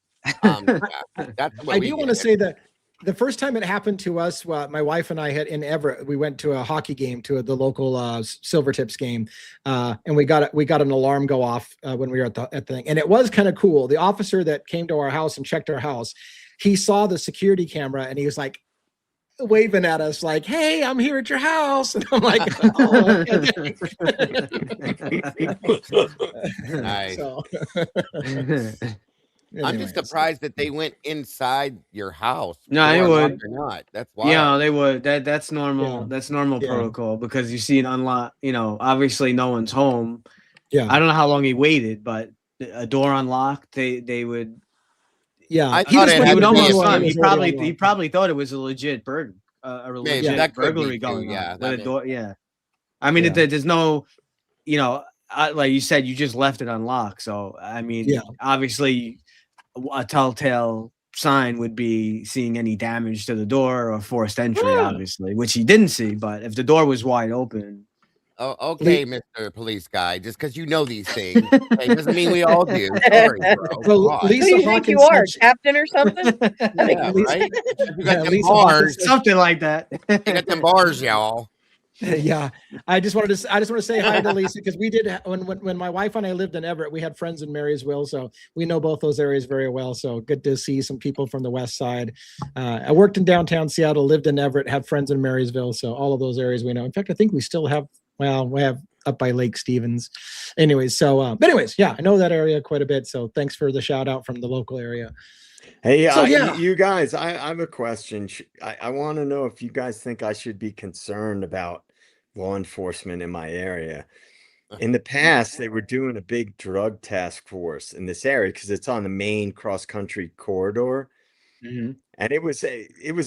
That's what I do want to say that the first time it happened to us, my wife and I had in Everett, we went to a hockey game, to the local Silvertips game, and we got an alarm go off when we were at the thing, and it was kind of cool. The officer that came to our house and checked our house, he saw the security camera and he was like waving at us like, "Hey, I'm here at your house," and I'm like, "Oh, nice." So, I'm just surprised that they went inside your house. No, they would not. That's why. Yeah, they would. That's normal. Yeah. That's normal Yeah. protocol because you see an unlock. Obviously no one's home. Yeah. I don't know how long he waited, but a door unlocked. They would. Yeah, I thought He would almost run. He probably probably thought it was a legit burden, a legit burglary going on with a door. Yeah, I mean, there's no, like you said, you just left it unlocked. So I mean, obviously, a telltale sign would be seeing any damage to the door or forced entry, obviously, which he didn't see. But if the door was wide open. Oh, okay, Mr. Police Guy. Just because you know these things doesn't mean we all do. Sorry, bro. Well, Who do you think you are, captain or something? Yeah, right? You got them Lisa bars. Something like that. You got them bars, y'all. Yeah, I just want to say hi to Lisa because we did when my wife and I lived in Everett, we had friends in Marysville, so we know both those areas very well. So good to see some people from the West Side. I worked in downtown Seattle, lived in Everett, had friends in Marysville, so all of those areas we know. In fact, I think we still have. Well, we have up by Lake Stevens. Anyways, yeah, I know that area quite a bit. So thanks for the shout out from the local area. Hey, So, you guys, I have a question. I want to know if you guys think I should be concerned about law enforcement in my area. In the past, they were doing a big drug task force in this area because it's on the main cross-country corridor. Mm-hmm. And it was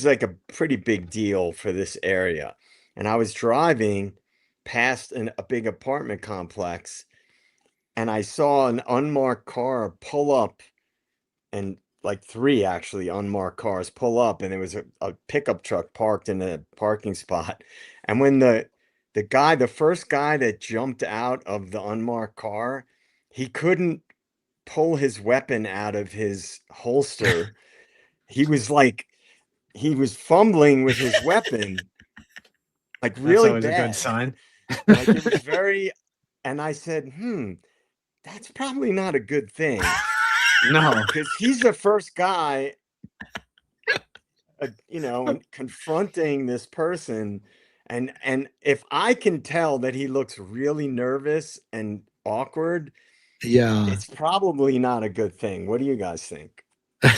like a pretty big deal for this area. And I was driving past a big apartment complex and I saw an unmarked car pull up, and like 3 actually unmarked cars pull up, and there was a pickup truck parked in a parking spot. And when the first guy that jumped out of the unmarked car, he couldn't pull his weapon out of his holster. He was fumbling with his weapon, like really That's always bad. a good sign. Like it was very, and I said, that's probably not a good thing. No, because he's the first guy, confronting this person. And if I can tell that he looks really nervous and awkward, it's probably not a good thing. What do you guys think? I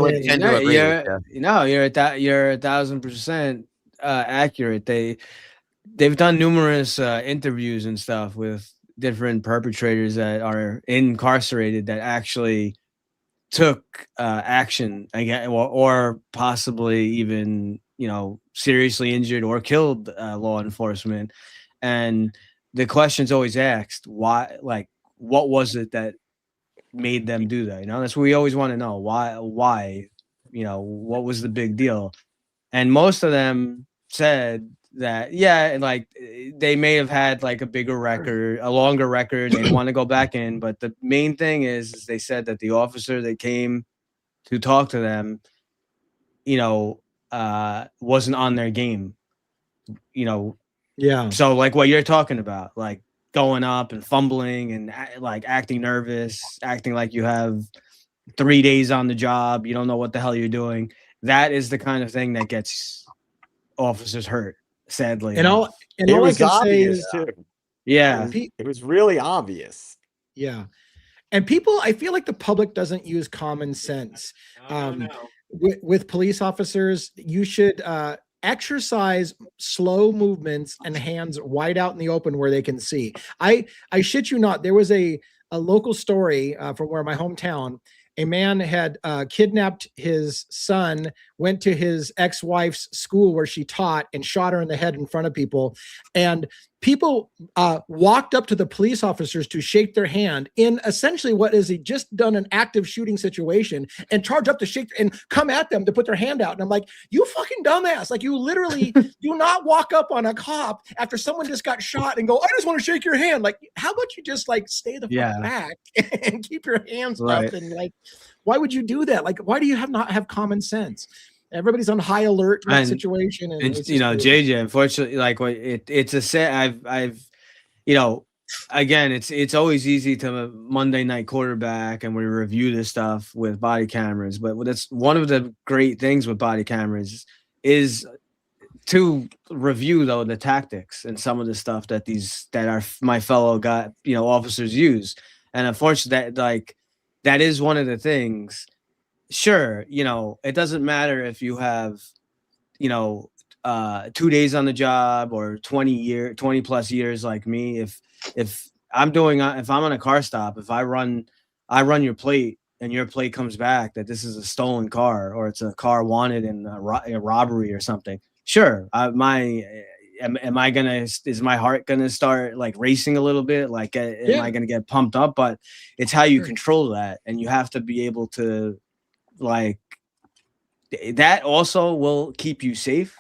would tend to agree with you. No, you're 1,000% accurate. They've done numerous interviews and stuff with different perpetrators that are incarcerated that actually took action again, or possibly even seriously injured or killed law enforcement. And the question's always asked, why? Like, what was it that made them do that? That's what we always want to know. Why? What was the big deal? And most of them said that, like they may have had like a longer record. They want to go back in, but the main thing is they said that the officer that came to talk to them wasn't on their game, Yeah. So like what you're talking about, like going up and fumbling and like acting nervous, acting like you have 3 days on the job, you don't know what the hell you're doing. That is the kind of thing that gets officers hurt, sadly. And all it I was can say obvious is, too. Yeah, it was really obvious. Yeah. And people, I feel like the public doesn't use common sense. With police officers, you should exercise slow movements and hands wide out in the open where they can see. I shit you not, there was a local story from where my hometown. A man had kidnapped his son, went to his ex-wife's school where she taught, and shot her in the head in front of people. And people walked up to the police officers to shake their hand in essentially what is just done an active shooting situation, and charge up to shake and come at them to put their hand out. And I'm like, you fucking dumbass. Like, you literally do not walk up on a cop after someone just got shot and go, I just want to shake your hand. Like, how about you just like stay the fuck back and keep your hands up? And like, why would you do that? Like, why do you not have common sense? Everybody's on high alert in that situation. And JJ, unfortunately, like it's a set. I've, again, it's always easy to Monday night quarterback and we review this stuff with body cameras. But that's one of the great things with body cameras is to review though the tactics and some of the stuff that my fellow officers use. And unfortunately, that is one of the things. Sure, it doesn't matter if you have, 2 days on the job or 20 plus years like me. If I'm on a car stop, if I run your plate and your plate comes back that this is a stolen car or it's a car wanted in a robbery or something, sure, is my heart gonna start like racing a little bit? Like, am I gonna get pumped up? But it's how you control that, and you have to be able to. Like that also will keep you safe.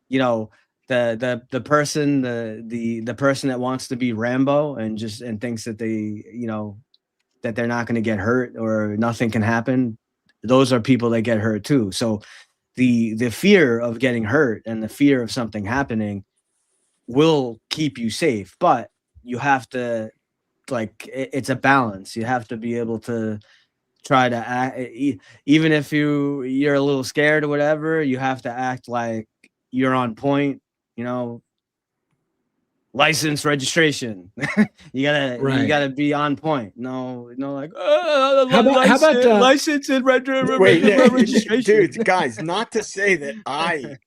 The person the person that wants to be Rambo and thinks that that they're not going to get hurt or nothing can happen. Those are people that get hurt too. So the fear of getting hurt and the fear of something happening will keep you safe, but you have to it's a balance. You have to be able to try to act, even if you're a little scared or whatever, you have to act like you're on point, license, registration. you gotta be on point. No, like how about license and registration. Dude, guys, not to say that I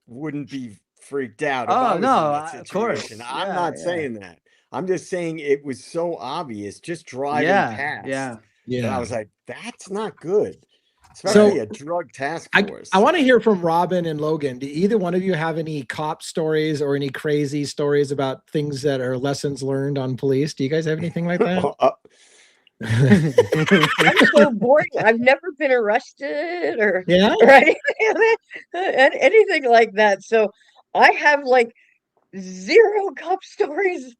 wouldn't be freaked out. Oh no, of course. I'm not saying that. I'm just saying it was so obvious just driving past. Yeah, I was like, that's not good. Especially a drug task force. I want to hear from Robin and Logan. Do either one of you have any cop stories or any crazy stories about things that are lessons learned on police? Do you guys have anything like that? I'm so bored. I've never been arrested or anything like that. So I have like 0 cop stories.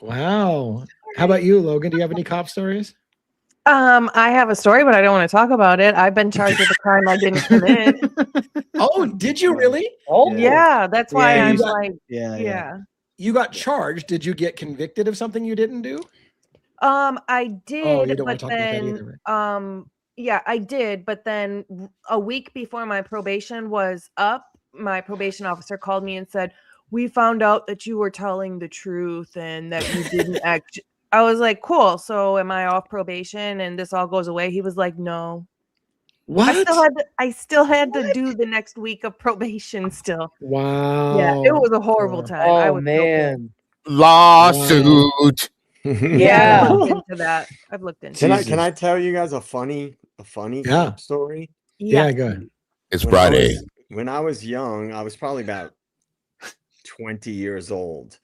Wow. How about you, Logan? Do you have any cop stories? I have a story, but I don't want to talk about it. I've been charged with a crime I didn't commit. Oh, did you really? Oh, yeah. That's why I'm You got charged. Did you get convicted of something you didn't do? I did. Oh, you don't but want to talk about that either, right? Yeah, I did. But then a week before my probation was up, my probation officer called me and said, "We found out that you were telling the truth and that you didn't act." I was like, cool. So am I off probation and this all goes away? He was like, no. What? I still had to do the next week of probation still. Wow. Yeah, it was a horrible time. Oh, I was man. Lawsuit. Yeah. I've looked into that. I've looked into it. Can I tell you guys a funny story? Yeah, go ahead. It's Friday. When I was young, I was probably about 20 years old.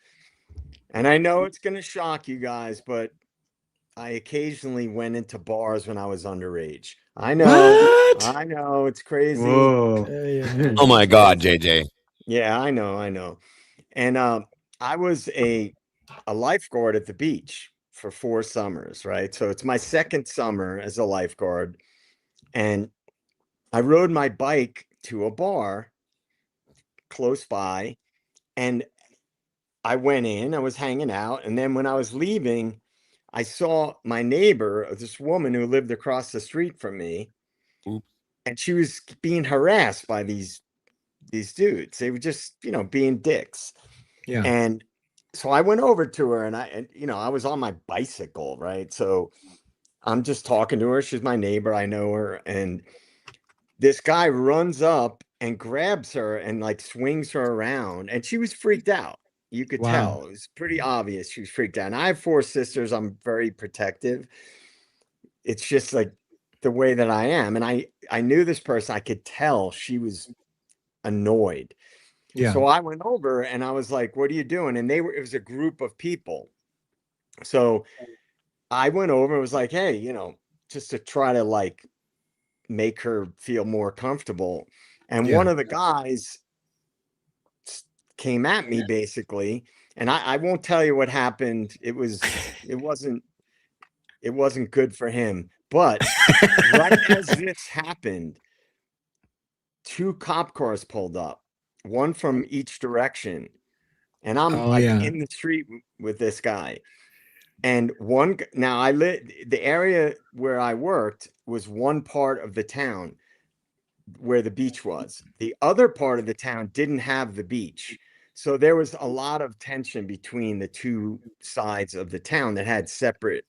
And I know it's going to shock you guys, but I occasionally went into bars when I was underage. I know. What? I know. It's crazy. Whoa. Oh, my God, JJ. Yeah, I know. And I was a lifeguard at the beach for 4 summers, right? So it's my second summer as a lifeguard. And I rode my bike to a bar close by, and I went in, I was hanging out, and then when I was leaving, I saw my neighbor, this woman who lived across the street from me, and she was being harassed by these dudes. They were just, being dicks. Yeah. And so I went over to her, and I was on my bicycle, right? So I'm just talking to her. She's my neighbor. I know her. And this guy runs up and grabs her and like swings her around. And she was freaked out. You could tell. It was pretty obvious she was freaked out. And I have 4 sisters. I'm very protective. It's just like the way that I am. And I knew this person. I could tell she was annoyed. Yeah. So I went over and I was like, what are you doing? And it was a group of people. So I went over and was like, hey, just to try to like make her feel more comfortable. And one of the guys came at me basically. And I won't tell you what happened. It wasn't good for him. But right as this happened, 2 cop cars pulled up, one from each direction. And I'm in the street with this guy. And the area where I worked was one part of the town where the beach was. The other part of the town didn't have the beach. So there was a lot of tension between the 2 sides of the town that had separate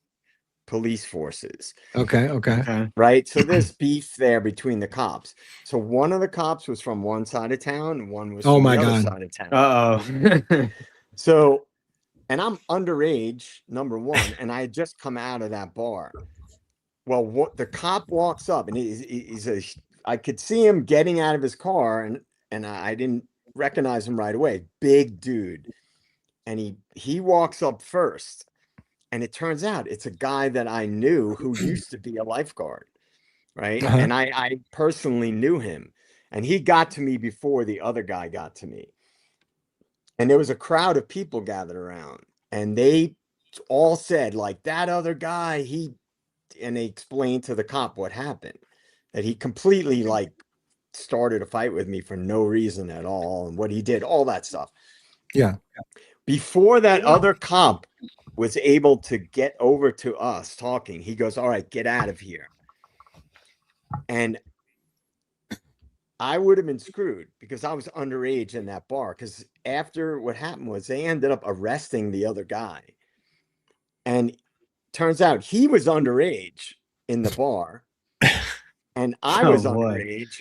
police forces. Okay. Right. So there's beef there between the cops. So one of the cops was from one side of town, and one was from the other side of town. So, and I'm underage, number one, and I had just come out of that bar. Well, the cop walks up, and I could see him getting out of his car, and I didn't recognize him right away. Big dude. And he walks up first. And it turns out it's a guy that I knew who used to be a lifeguard, right? And I personally knew him. And he got to me before the other guy got to me. And there was a crowd of people gathered around. And they all said, like, that other guy, and they explained to the cop what happened. That he completely, like, started a fight with me for no reason at all. And what he did, all that stuff. Yeah. Before that other cop was able to get over to us talking, he goes, all right, get out of here. And I would have been screwed because I was underage in that bar. Because after what happened was they ended up arresting the other guy. And turns out he was underage in the bar. And I was underage.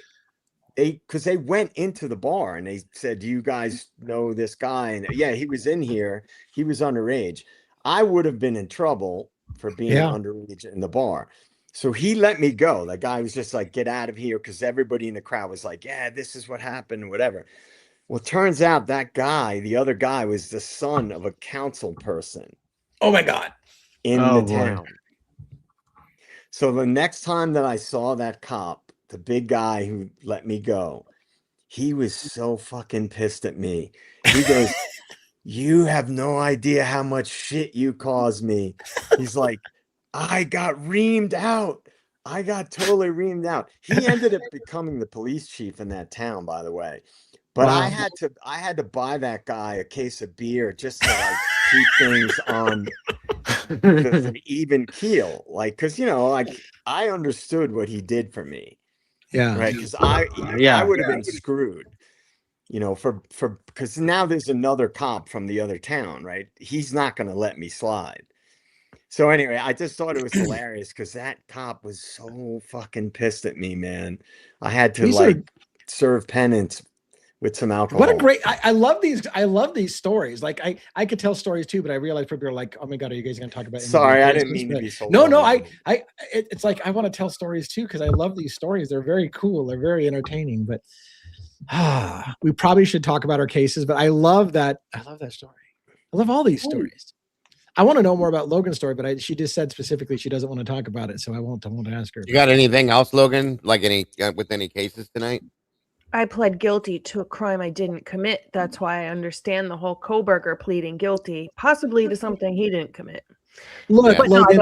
Because they went into the bar and they said, do you guys know this guy? And yeah, he was in here. He was underage. I would have been in trouble for being underage in the bar. So he let me go. That guy was just like, get out of here. Because everybody in the crowd was like, yeah, this is what happened, whatever. Well, it turns out that guy, the other guy, was the son of a council person. Oh, my God. In the town. So the next time that I saw that cop, the big guy who let me go, he was so fucking pissed at me. He goes, you have no idea how much shit you caused me. He's like, I got reamed out. I got totally reamed out. He ended up becoming the police chief in that town, by the way. But I had to buy that guy a case of beer just to like keep things on an even keel. Like, cause I understood what he did for me. Yeah. Right. Cause I would have been screwed. Because now there's another cop from the other town, right? He's not going to let me slide. So anyway, I just thought it was hilarious because that cop was so fucking pissed at me, man. I had to serve penance with some alcohol. What a great! I love these stories. Like I could tell stories too, but I realized people are like, oh my God, are you guys going to talk about? Sorry, I didn't mean to be so. No. It's like I want to tell stories too because I love these stories. They're very cool. They're very entertaining. But we probably should talk about our cases. But I love that. I love that story. I love all these stories. I want to know more about Logan's story, but she just said specifically she doesn't want to talk about it, so I won't ask her. You got anything else, Logan? Like with any cases tonight? I pled guilty to a crime I didn't commit. That's why I understand the whole Koberger pleading guilty, possibly to something he didn't commit. Look, Logan,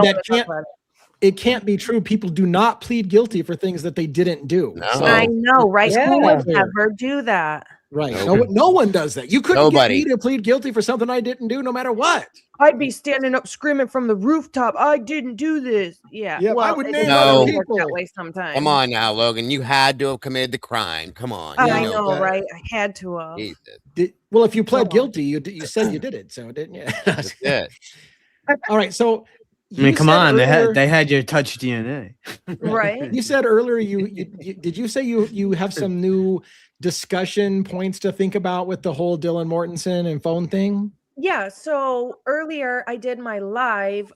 it can't be true. People do not plead guilty for things that they didn't do. No. So, I know, right? Yeah. Who would ever do that? right. Nope. No one does that. You couldn't Nobody. get me to plead guilty for something I didn't do, no matter what. I'd be standing up screaming from the rooftop, I didn't do this. Yeah. Yeah, I well, would it name doesn't other really work people. that way sometimes. Come on now, Logan. You had to have committed the crime. Come on. You I Yeah. know, that. right? I had to have. Jesus. Well, if you pled Go on. guilty, you said you did it, so didn't you? That's it. All right. So I mean, you come said on, earlier- they had your touch DNA. Right? You said earlier did you say you have some new discussion points to think about with the whole Dylan Mortensen and phone thing? Yeah, so earlier I did my live.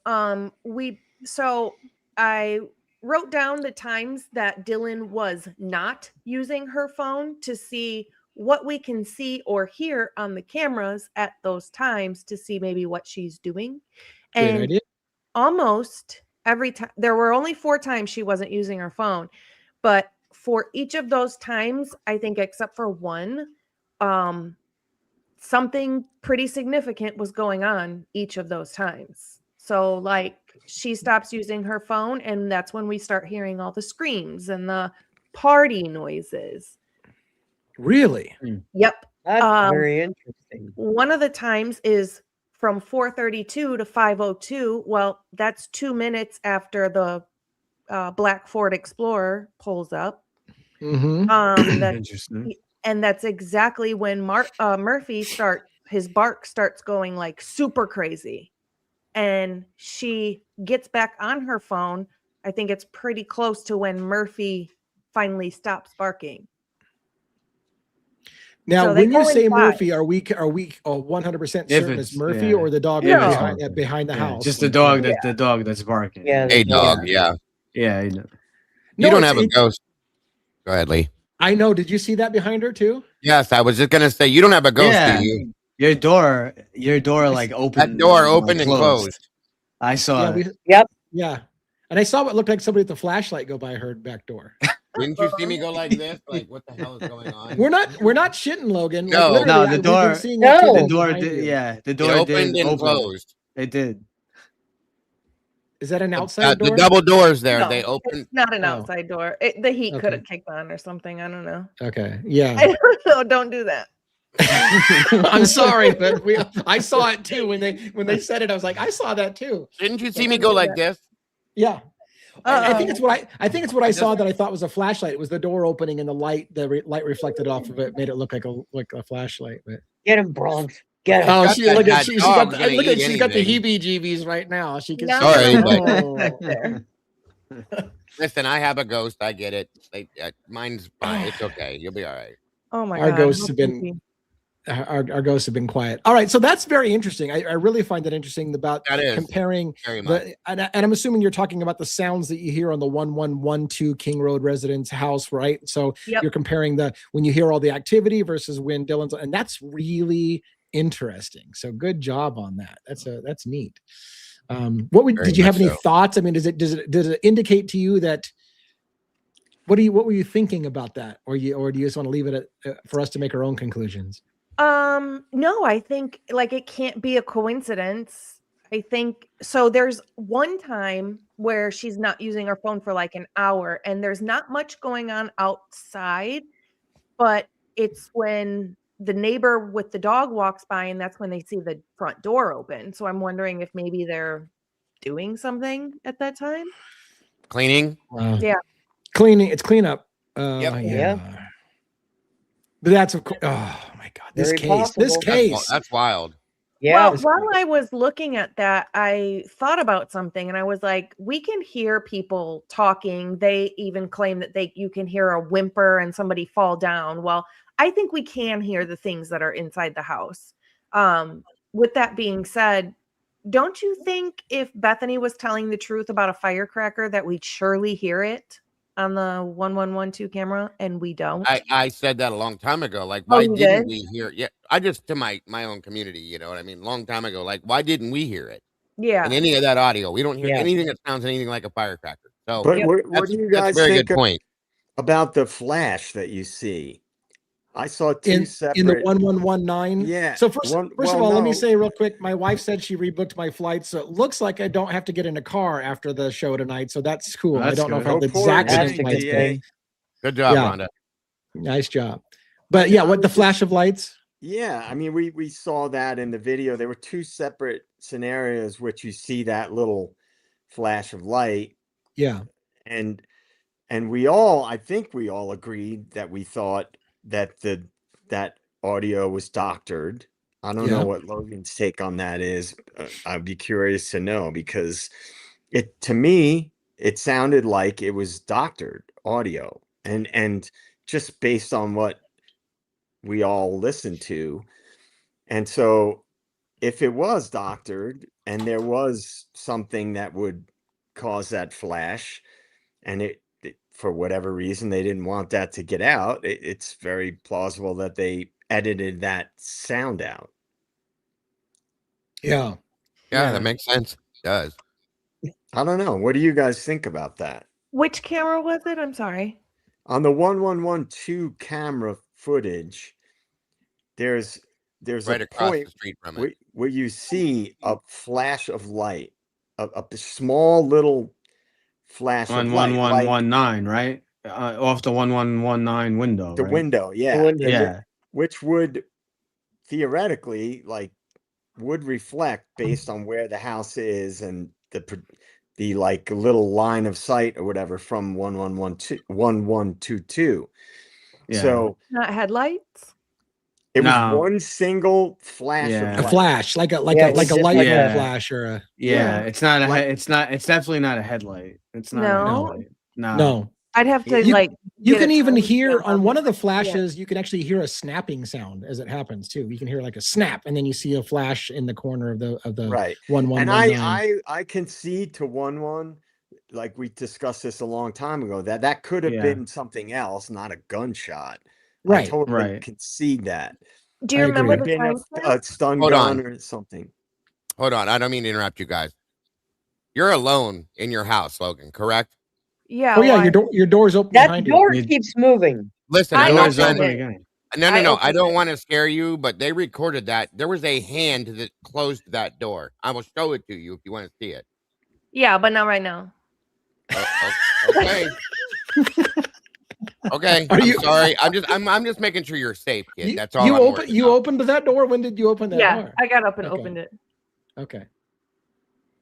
So I wrote down the times that Dylan was not using her phone to see what we can see or hear on the cameras at those times to see maybe what she's doing. Great And idea. almost every time, there were only 4 times she wasn't using her phone, but for each of those times, I think except for one, something pretty significant was going on each of those times. So like she stops using her phone and that's when we start hearing all the screams and the party noises. Really? Yep. That's very interesting. One of the times is from 4:32 to 5:02. Well, that's 2 minutes after the black Ford Explorer pulls up. Mm-hmm. Interesting. And that's exactly when Murphy his bark starts going like super crazy. And she gets back on her phone. I think it's pretty close to when Murphy finally stops barking. Now, So they when you go say inside. Murphy, are we 100% certain it's Murphy yeah. or the dog No. behind the house? Just the dog the dog that's barking. Yeah. A dog, yeah. Yeah, you know. You don't have a ghost. Go ahead, Lee. I know. Did you see that behind her too? Yes, I was just gonna say you don't have a ghost, Yeah. do you? Your door like opened. That door and, opened and closed. I saw it. Yep. Yeah. And I saw what looked like somebody with a flashlight go by her back door. Didn't you see me go like this? Like, what the hell is going on? We're not shitting, Logan. No. Like, No, literally, the door- we've been seeing No. activity The door behind did, you. yeah, the It door opened did and open. closed. It did. Is that an outside The door? double doors there, No, they opened. It's not an Oh. outside door. The heat could Okay. have kicked on or something. I don't know. Okay. Yeah. I don't know. Don't do that. I'm sorry, but I saw it too when they said it. I was like, I saw that too. Didn't you see me go like this? Yeah. I think it's what I I saw that I thought was a flashlight. It was the door opening and the light reflected off of it, made it look like a flashlight. But Get him, Bronx. Get him. oh, Got she that look at bad she dog got gonna look at eat she's got the anything. heebie-jeebies right now. She can No, Sorry, but Listen, I have a ghost. I get it. Mine's fine. It's okay. You'll be all right. Oh my Our god. ghosts how have been- creepy. our ghosts have been quiet. All right, so that's very interesting. I really find that interesting about That is comparing very much. and I'm assuming you're talking about the sounds that you hear on the 1112 King Road residence house, right? So Yep. you're comparing when you hear all the activity versus when Dylan's, and that's really interesting. So good job on that. That's neat. Did you have any thoughts? I mean, does it indicate to you that what were you thinking about that, or do you just want to leave it for us to make our own conclusions? No, I think like it can't be a coincidence. I think so. There's one time where she's not using her phone for like an hour and there's not much going on outside, but it's when the neighbor with the dog walks by and that's when they see the front door open. So I'm wondering if maybe they're doing something at that time. Cleaning? Yeah. Cleaning. It's cleanup. Yep. Yeah. But that's of course. Oh my God! This Very case. This possible. case. That's wild. Yeah. Well, while I was looking at that, I thought about something and I was like, we can hear people talking. They even claim that you can hear a whimper and somebody fall down. Well, I think we can hear the things that are inside the house. With that being said, don't you think if Bethany was telling the truth about a firecracker that we'd surely hear it on the 1112 camera and we don't? I said that a long time ago. Like, Oh, why you didn't did? we hear it? Yeah, I just to my own community, you know what I mean? Long time ago. Like, why didn't we hear it? Yeah. In any of that audio, we don't hear Yeah. anything that sounds anything like a firecracker. So But Yep. what do you that's guys a very think good point. about the flash that you see? I saw two separate in the 1119. Yeah. So first of all, let me say real quick, my wife said she rebooked my flight, so it looks like I don't have to get in a car after the show tonight. So that's cool. That's I don't know if I have the poor exact same thing, flight. DA. Good job, Rhonda. Nice job. But yeah, what the flash of lights? Yeah, I mean, we saw that in the video. There were two separate scenarios which you see that little flash of light. Yeah. And I think we all agreed that we thought that that audio was doctored. I don't know what Logan's take on that is. I'd be curious to know, because to me, it sounded like it was doctored audio, and just based on what we all listened to. And so if it was doctored and there was something that would cause that flash, and it for whatever reason they didn't want that to get out, it's very plausible that they edited that sound out. Yeah, that makes sense. It does. I don't know, what do you guys think about that? Which camera was it? I'm sorry. On the 1112 camera footage, there's right a across point the street from it where you see a flash of light, a small little flash on of light, 1119, right? Off the 1119 window. The right? window, yeah. The window. Yeah. Which would theoretically would reflect based on where the house is and the like little line of sight or whatever from 1122. Yeah. So Not headlights. it was No. one single flash of a light. flash, like a light flash or a it's not it's definitely not a headlight. It's not a headlight. No. I'd have to you can even hear on one of the flashes, you can actually hear a snapping sound as it happens too. You can hear like a snap, and then you see a flash in the corner of the right. 1119. And I concede to 11, like we discussed this a long time ago, that could have been something else, not a gunshot. Right. I totally concede that. Do you remember the been time a stun gun or something? Hold on, I don't mean to interrupt you guys. You're alone in your house, Logan, correct? Yeah. Oh yeah, your door's open That behind door you. keeps moving. Listen, I I'm not opened trying it. again. No. I don't want to scare you, but they recorded that. There was a hand that closed that door. I will show it to you if you want to see it. Yeah, but not right now. Okay. Okay. I'm sorry. I'm just making sure you're safe, kid. That's all. You opened that door. When did you open that door? I got up and opened it. Okay.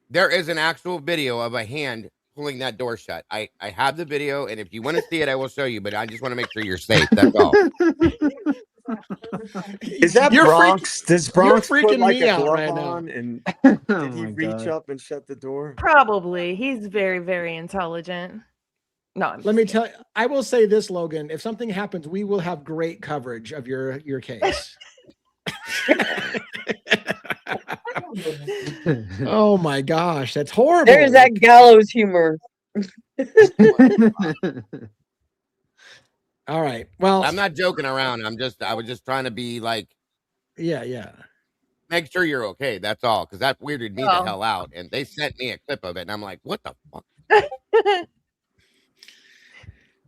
There is an actual video of a hand pulling that door shut. I have the video, and if you want to see it, I will show you. But I just want to make sure you're safe. That's all. Is that Bronx? Does Bronx put like a glove right on? now. And did he reach up and shut the door? Probably. He's very, very intelligent. No, let me tell you, I will say this, Logan. If something happens, we will have great coverage of your case. Oh my gosh, that's horrible. There's that gallows humor. All right. Well, I'm not joking around. I was just trying to be like, yeah. Make sure you're okay. That's all. Because that weirded me the hell out. And they sent me a clip of it, and I'm like, what the fuck?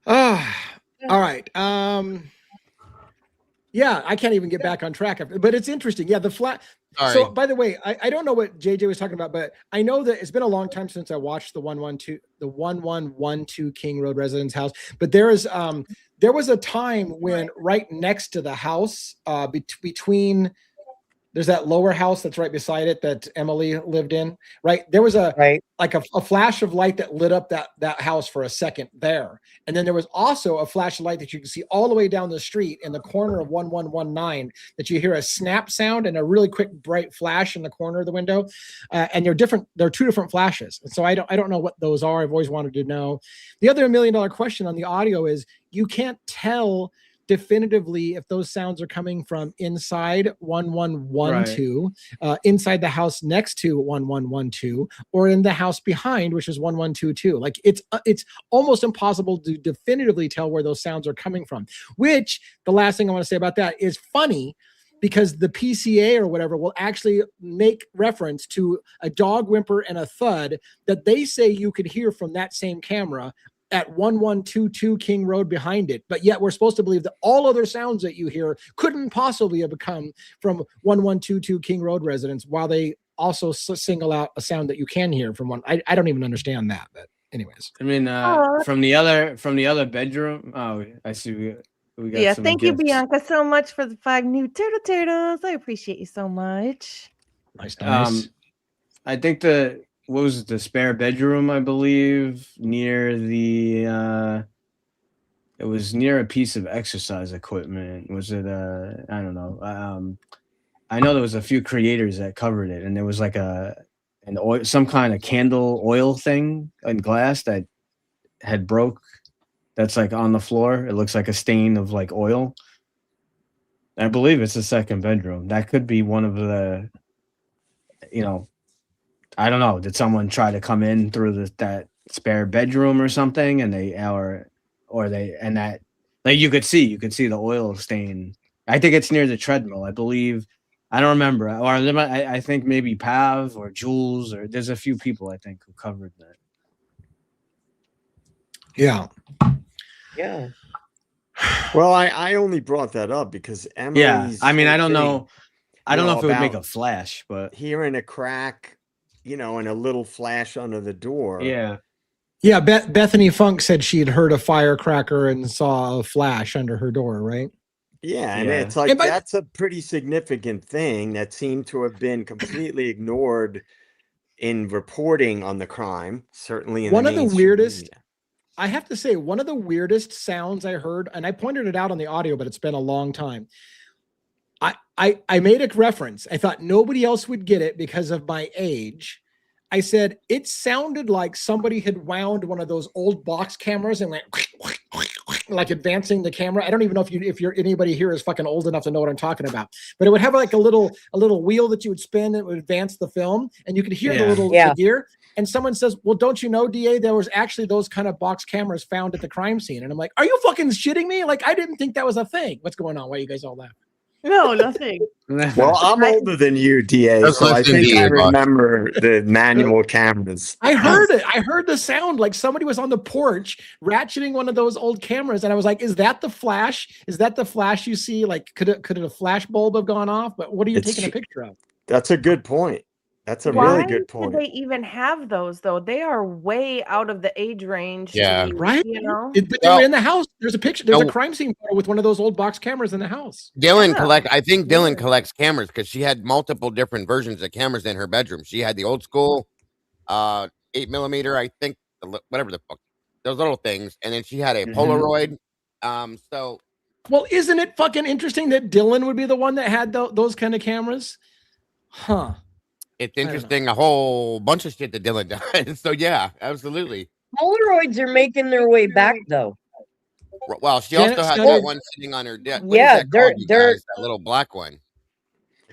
All right. Yeah, I can't even get back on track. But it's interesting. Yeah, the flat. Sorry. So, by the way, I don't know what JJ was talking about, but I know that it's been a long time since I watched the 1112 King Road residence house. But there was a time when right next to the house, between there's that lower house that's right beside it that Emily lived in, right? There was a flash of light that lit up that house for a second there. And then there was also a flash of light that you can see all the way down the street in the corner of 1119 that you hear a snap sound and a really quick bright flash in the corner of the window. And they're different. They're two different flashes. And so I don't know what those are. I've always wanted to know. The other $1 million question on the audio is you can't tell definitively if those sounds are coming from inside 1112, inside the house next to 1112, or in the house behind, which is 1122. Like it's almost impossible to definitively tell where those sounds are coming from. Which the last thing I want to say about that is funny, because the PCA or whatever will actually make reference to a dog whimper and a thud that they say you could hear from that same camera at 1122 King Road behind it, but yet we're supposed to believe that all other sounds that you hear couldn't possibly have come from 1122 King Road residents, while they also single out a sound that you can hear from one. I don't even understand that, but anyways. I mean, from the other bedroom. Oh, I see. We got yeah, some thank gifts. you, Bianca, so much for the 5 new turtles. I appreciate you so much. Nice. I think what was the spare bedroom, I believe, near the it was near a piece of exercise equipment. Was it I don't know. I know there was a few creators that covered it, and there was like an oil, some kind of candle oil thing in glass that had broke. That's like on the floor. It looks like a stain of like oil. I believe it's the second bedroom. That could be one of the, I don't know. Did someone try to come in through that spare bedroom or something? And that like you could see the oil stain. I think it's near the treadmill. I believe. I don't remember. Or I think maybe Pav or Jules, or there's a few people I think who covered that. Yeah. Yeah. Well, I only brought that up because Emily's. Yeah, I mean, I don't know. I don't know if it would make a flash, but hearing a crack, and a little flash under the door. Yeah. Yeah, Bethany Funk said she had heard a firecracker and saw a flash under her door, right? Yeah, and it's like that's a pretty significant thing that seemed to have been completely ignored in reporting on the crime. Certainly, in one of the weirdest. Media. I have to say, one of the weirdest sounds I heard, and I pointed it out on the audio, but it's been a long time. I made a reference. I thought nobody else would get it because of my age. I said it sounded like somebody had wound one of those old box cameras and went like advancing the camera. I don't even know if anybody here is fucking old enough to know what I'm talking about. But it would have like a little wheel that you would spin that would advance the film, and you could hear the little gear. And someone says, "Well, don't you know, DA, there was actually those kind of box cameras found at the crime scene." And I'm like, "Are you fucking shitting me? Like, I didn't think that was a thing. What's going on? Why are you guys all laughing?" No, nothing. Well, I'm older than you, DA, so I think I remember the manual cameras. I heard it. I heard the sound like somebody was on the porch ratcheting one of those old cameras, and I was like, "Is that the flash? Is that the flash you see? Like, could a flash bulb have gone off? But what are you taking a picture of?" That's a good point. That's a really good point. Why do they even have those, though? They are way out of the age range. Yeah, right. But they were in the house. There's a picture. There's a crime scene photo with one of those old box cameras in the house. I think Dylan collects cameras because she had multiple different versions of cameras in her bedroom. She had the old school 8mm, I think, whatever the fuck, those little things, and then she had a Polaroid. Well, isn't it fucking interesting that Dylan would be the one that had those kind of cameras? Huh. It's interesting, a whole bunch of shit that Dylan does. So yeah, absolutely. Polaroids are making their way back, though. Well, she also has that one sitting on her desk. Yeah, they're that little black one.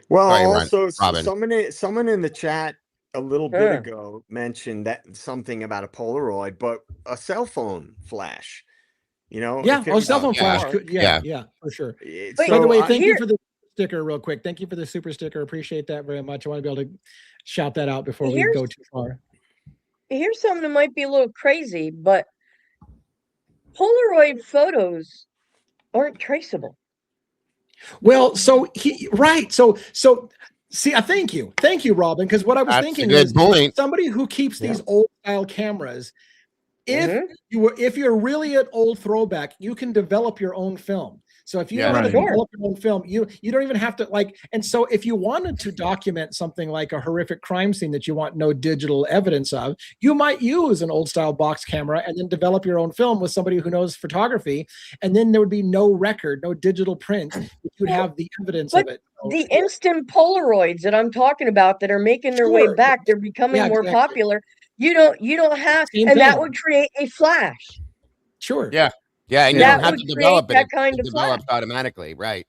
Well, also someone in the chat a little bit ago mentioned that something about a Polaroid, but a cell phone flash. Cell phone flash. Yeah, for sure. By the way, thank you for the sticker real quick. Thank you for the super sticker. Appreciate that very much. I want to be able to shout that out before we go too far. Here's something that might be a little crazy, but Polaroid photos aren't traceable. Well, so see, I thank you, Robin, because what I was thinking is somebody who keeps these old style cameras. If you're really an old throwback, you can develop your own film. So if you want to develop your own film, you don't even have to and so if you wanted to document something like a horrific crime scene that you want no digital evidence of, you might use an old style box camera and then develop your own film with somebody who knows photography. And then there would be no record, no digital print. You'd have the evidence of it. The instant Polaroids that I'm talking about that are making their way back, they're becoming more popular. You don't have, that would create a flash. Sure. Yeah. Yeah, and you don't have to develop it. It develops automatically, right?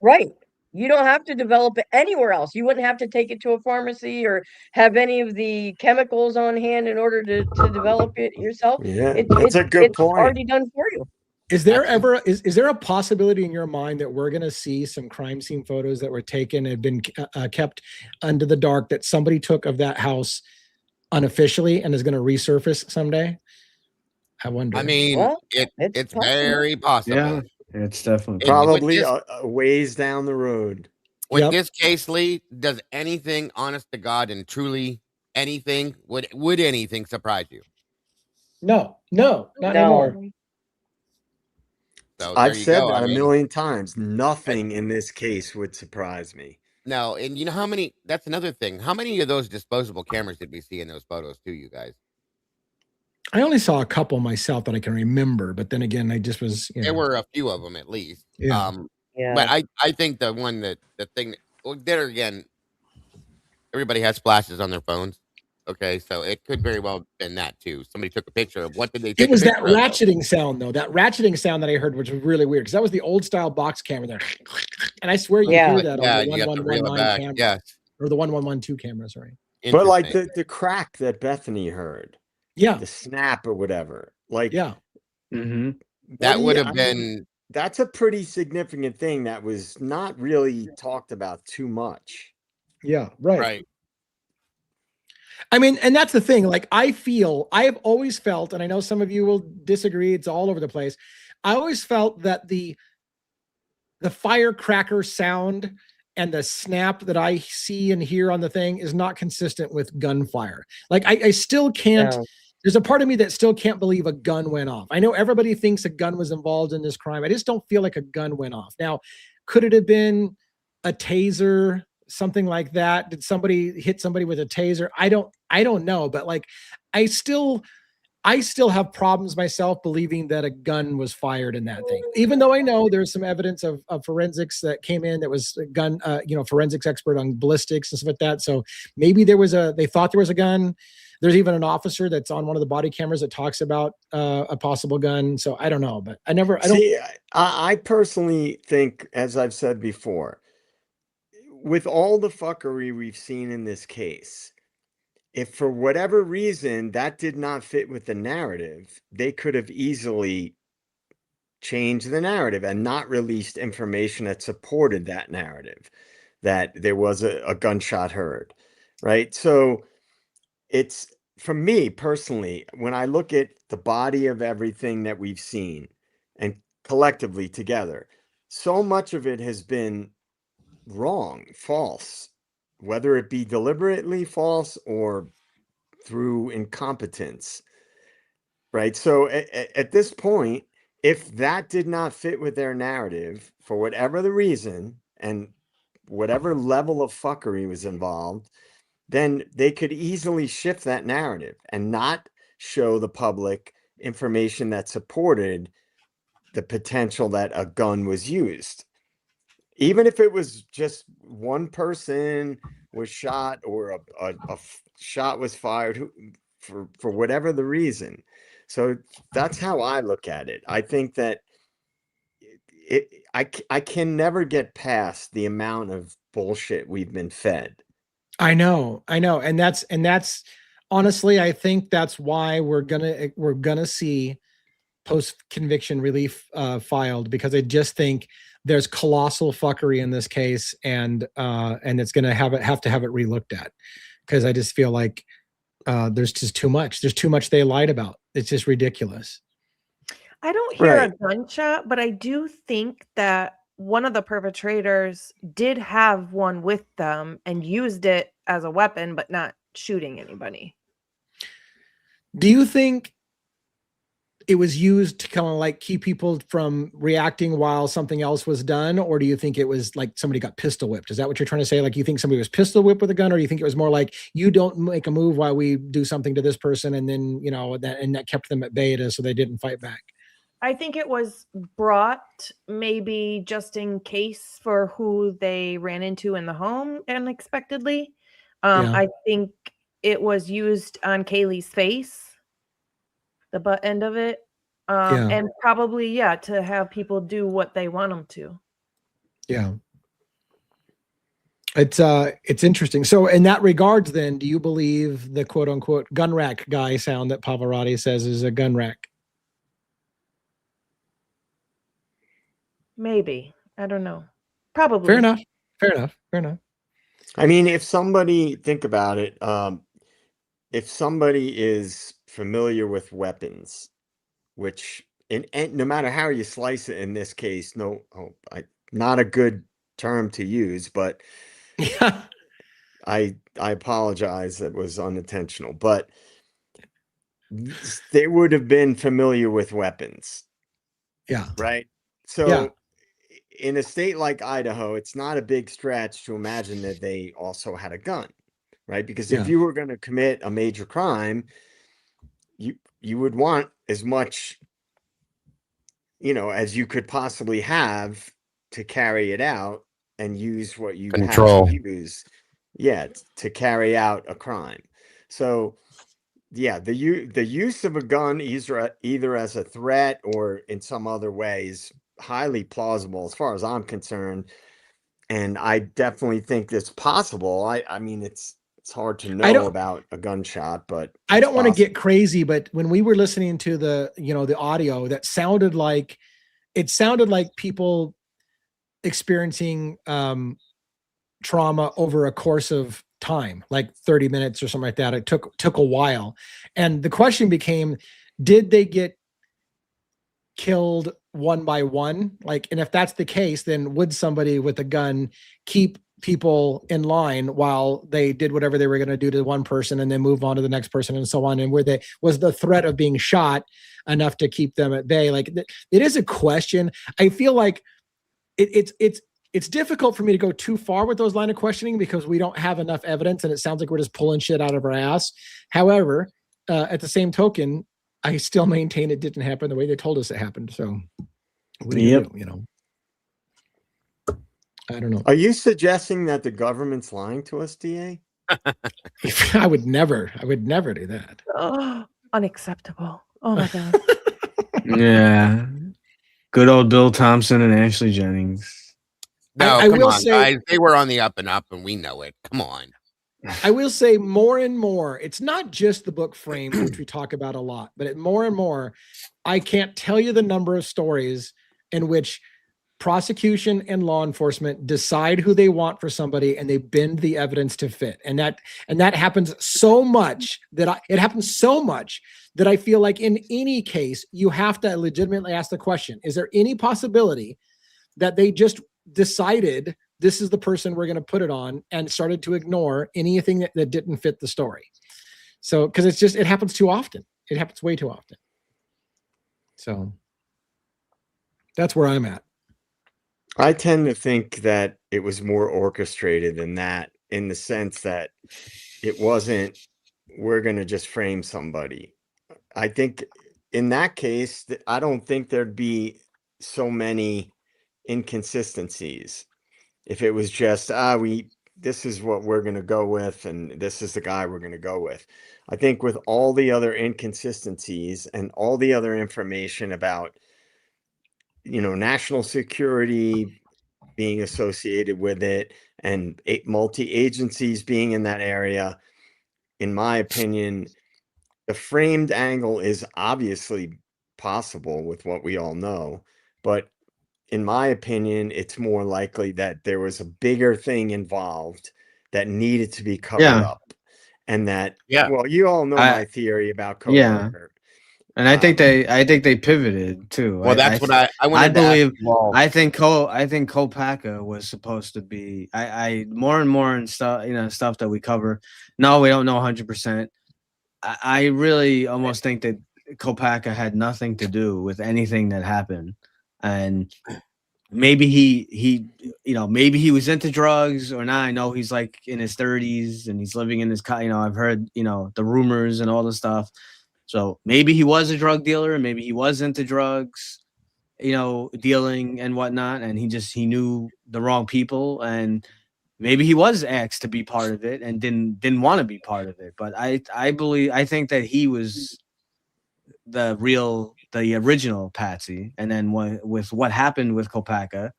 Right. You don't have to develop it anywhere else. You wouldn't have to take it to a pharmacy or have any of the chemicals on hand in order to develop it yourself. Yeah, that's a good point. It's already done for you. Is there ever is there a possibility in your mind that we're going to see some crime scene photos that were taken and have been kept under the dark that somebody took of that house unofficially and is going to resurface someday? I wonder. I mean, Well, it's possible. very possible. Yeah, it's definitely probably a ways down the road. With this case, Lee, does anything, honest to God and truly anything, would anything surprise you? No, not anymore. So I've there you said go. that I a mean, million times. Nothing in this case would surprise me. no, and you know how many? That's another thing. How many of those disposable cameras did we see in those photos, too, you guys? I only saw a couple myself that I can remember, but then again, I just was. There were a few of them at least. Yeah. But I think the one that the thing. Well, there again, everybody has flashes on their phones. Okay, so it could very well have been that too. Somebody took a picture of what did they take? It was that ratcheting sound though. That ratcheting sound that I heard, which was really weird because that was the old style box camera there, and I swear you hear that on the 1119 camera, or the 1112 camera. Sorry, but like the crack that Bethany heard, the snap or whatever, like that would have been. That's a pretty significant thing that was not really talked about too much. Yeah, right. I mean, and that's the thing. Like, I've always felt, and I know some of you will disagree, it's all over the place. I always felt that the firecracker sound and the snap that I see and hear on the thing is not consistent with gunfire. Like, I still can't, there's a part of me that still can't believe a gun went off. I know everybody thinks a gun was involved in this crime. I just don't feel like a gun went off. Now, could it have been a taser? Something like that? Did somebody hit somebody with a taser? I don't know, but like, I still have problems myself believing that a gun was fired in that thing, even though I know there's some evidence of forensics that came in that was a gun, forensics expert on ballistics and stuff like that. So maybe they thought there was a gun. There's even an officer that's on one of the body cameras that talks about a possible gun. So I don't know, but I personally think, as I've said before, with all the fuckery we've seen in this case, if for whatever reason that did not fit with the narrative, they could have easily changed the narrative and not released information that supported that narrative, that there was a gunshot heard, right? So it's, for me personally, when I look at the body of everything that we've seen and collectively together, so much of it has been wrong, false, whether it be deliberately false or through incompetence, right? So at this point, if that did not fit with their narrative for whatever the reason and whatever level of fuckery was involved, then they could easily shift that narrative and not show the public information that supported the potential that a gun was used. Even if it was just one person was shot or a shot was fired for whatever the reason. So that's how I look at it. I think that I can never get past the amount of bullshit we've been fed. I know. And that's honestly, I think that's why we're gonna see post-conviction relief filed, because I just think there's colossal fuckery in this case, and it's gonna have to have it relooked at, because I just feel like there's just too much. There's too much they lied about. It's just ridiculous. I don't hear a gunshot, but I do think that one of the perpetrators did have one with them and used it as a weapon, but not shooting anybody. Do you think it was used to kind of like keep people from reacting while something else was done? Or do you think it was like somebody got pistol whipped? Is that what you're trying to say? Like, you think somebody was pistol whipped with a gun, or do you think it was more like, you don't make a move while we do something to this person, and then, that kept them at bay so they didn't fight back? I think it was brought maybe just in case for who they ran into in the home unexpectedly. I think it was used on Kaylee's face, the butt end of it, and probably to have people do what they want them to. Yeah, it's interesting. So in that regards, then, do you believe the quote unquote gun rack guy sound that Pavarotti says is a gun rack? Maybe. I don't know. Probably. Fair enough. I mean, if somebody, think about it, if somebody is familiar with weapons which and no matter how you slice it in this case, not a good term to use, but Yeah. I apologize. It was unintentional, but they would have been familiar with weapons. Yeah. Right. So in a state like Idaho, it's not a big stretch to imagine that they also had a gun, right? Because if you were going to commit a major crime, you would want as much, as you could possibly have to carry it out and use what you Control. had to use, to carry out a crime. So the use of a gun either as a threat or in some other ways highly plausible as far as I'm concerned, and I definitely think it's possible. I mean it's hard to know about a gunshot, but I don't want to get crazy, but when we were listening to the the audio, that sounded like people experiencing trauma over a course of time, like 30 minutes or something like that. It took a while. And the question became, did they get killed one by one? And if that's the case, then would somebody with a gun keep people in line while they did whatever they were going to do to one person and then move on to the next person and so on? And was the threat of being shot enough to keep them at bay? It is a question. I feel like it's difficult for me to go too far with those line of questioning because we don't have enough evidence and it sounds like we're just pulling shit out of our ass. However, at the same token, I still maintain it didn't happen the way they told us it happened. So what do you do, I don't know. Are you suggesting that the government's lying to us, DA? I would never do that. Oh, unacceptable. Oh my God. Yeah. Good old Bill Thompson and Ashley Jennings. No, I will say, guys, they were on the up and up and we know it. Come on. I will say more and more, it's not just the book Frame, which we talk about a lot, but more and more, I can't tell you the number of stories in which prosecution and law enforcement decide who they want for somebody and they bend the evidence to fit. And that happens so much that I feel like in any case, you have to legitimately ask the question, is there any possibility that they just decided this is the person we're going to put it on and started to ignore anything that didn't fit the story? So, because it happens too often. It happens way too often. So that's where I'm at. I tend to think that it was more orchestrated than that, in the sense that it wasn't, we're going to just frame somebody. I think in that case, I don't think there'd be so many inconsistencies. If it was just, this is what we're going to go with, and this is the guy we're going to go with. I think with all the other inconsistencies and all the other information about, national security being associated with it and multi-agencies being in that area, in my opinion, the framed angle is obviously possible with what we all know, but in my opinion, it's more likely that there was a bigger thing involved that needed to be covered up. And that, well, you all know my theory about co-worker. And I think they pivoted too. Well, that's what I believe. I think Kopaka was supposed to be. I more and more and stuff, stuff that we cover. No, we don't know 100%. I really almost think that Kopaka had nothing to do with anything that happened, and maybe he maybe he was into drugs or not. I know he's like in his 30s and he's living in his I've heard the rumors and all the stuff. So maybe he was a drug dealer and maybe he was into drugs, dealing and whatnot, and he knew the wrong people, and maybe he was asked to be part of it and didn't want to be part of it. But I think that he was the original Patsy, and then with what happened with Kopaka,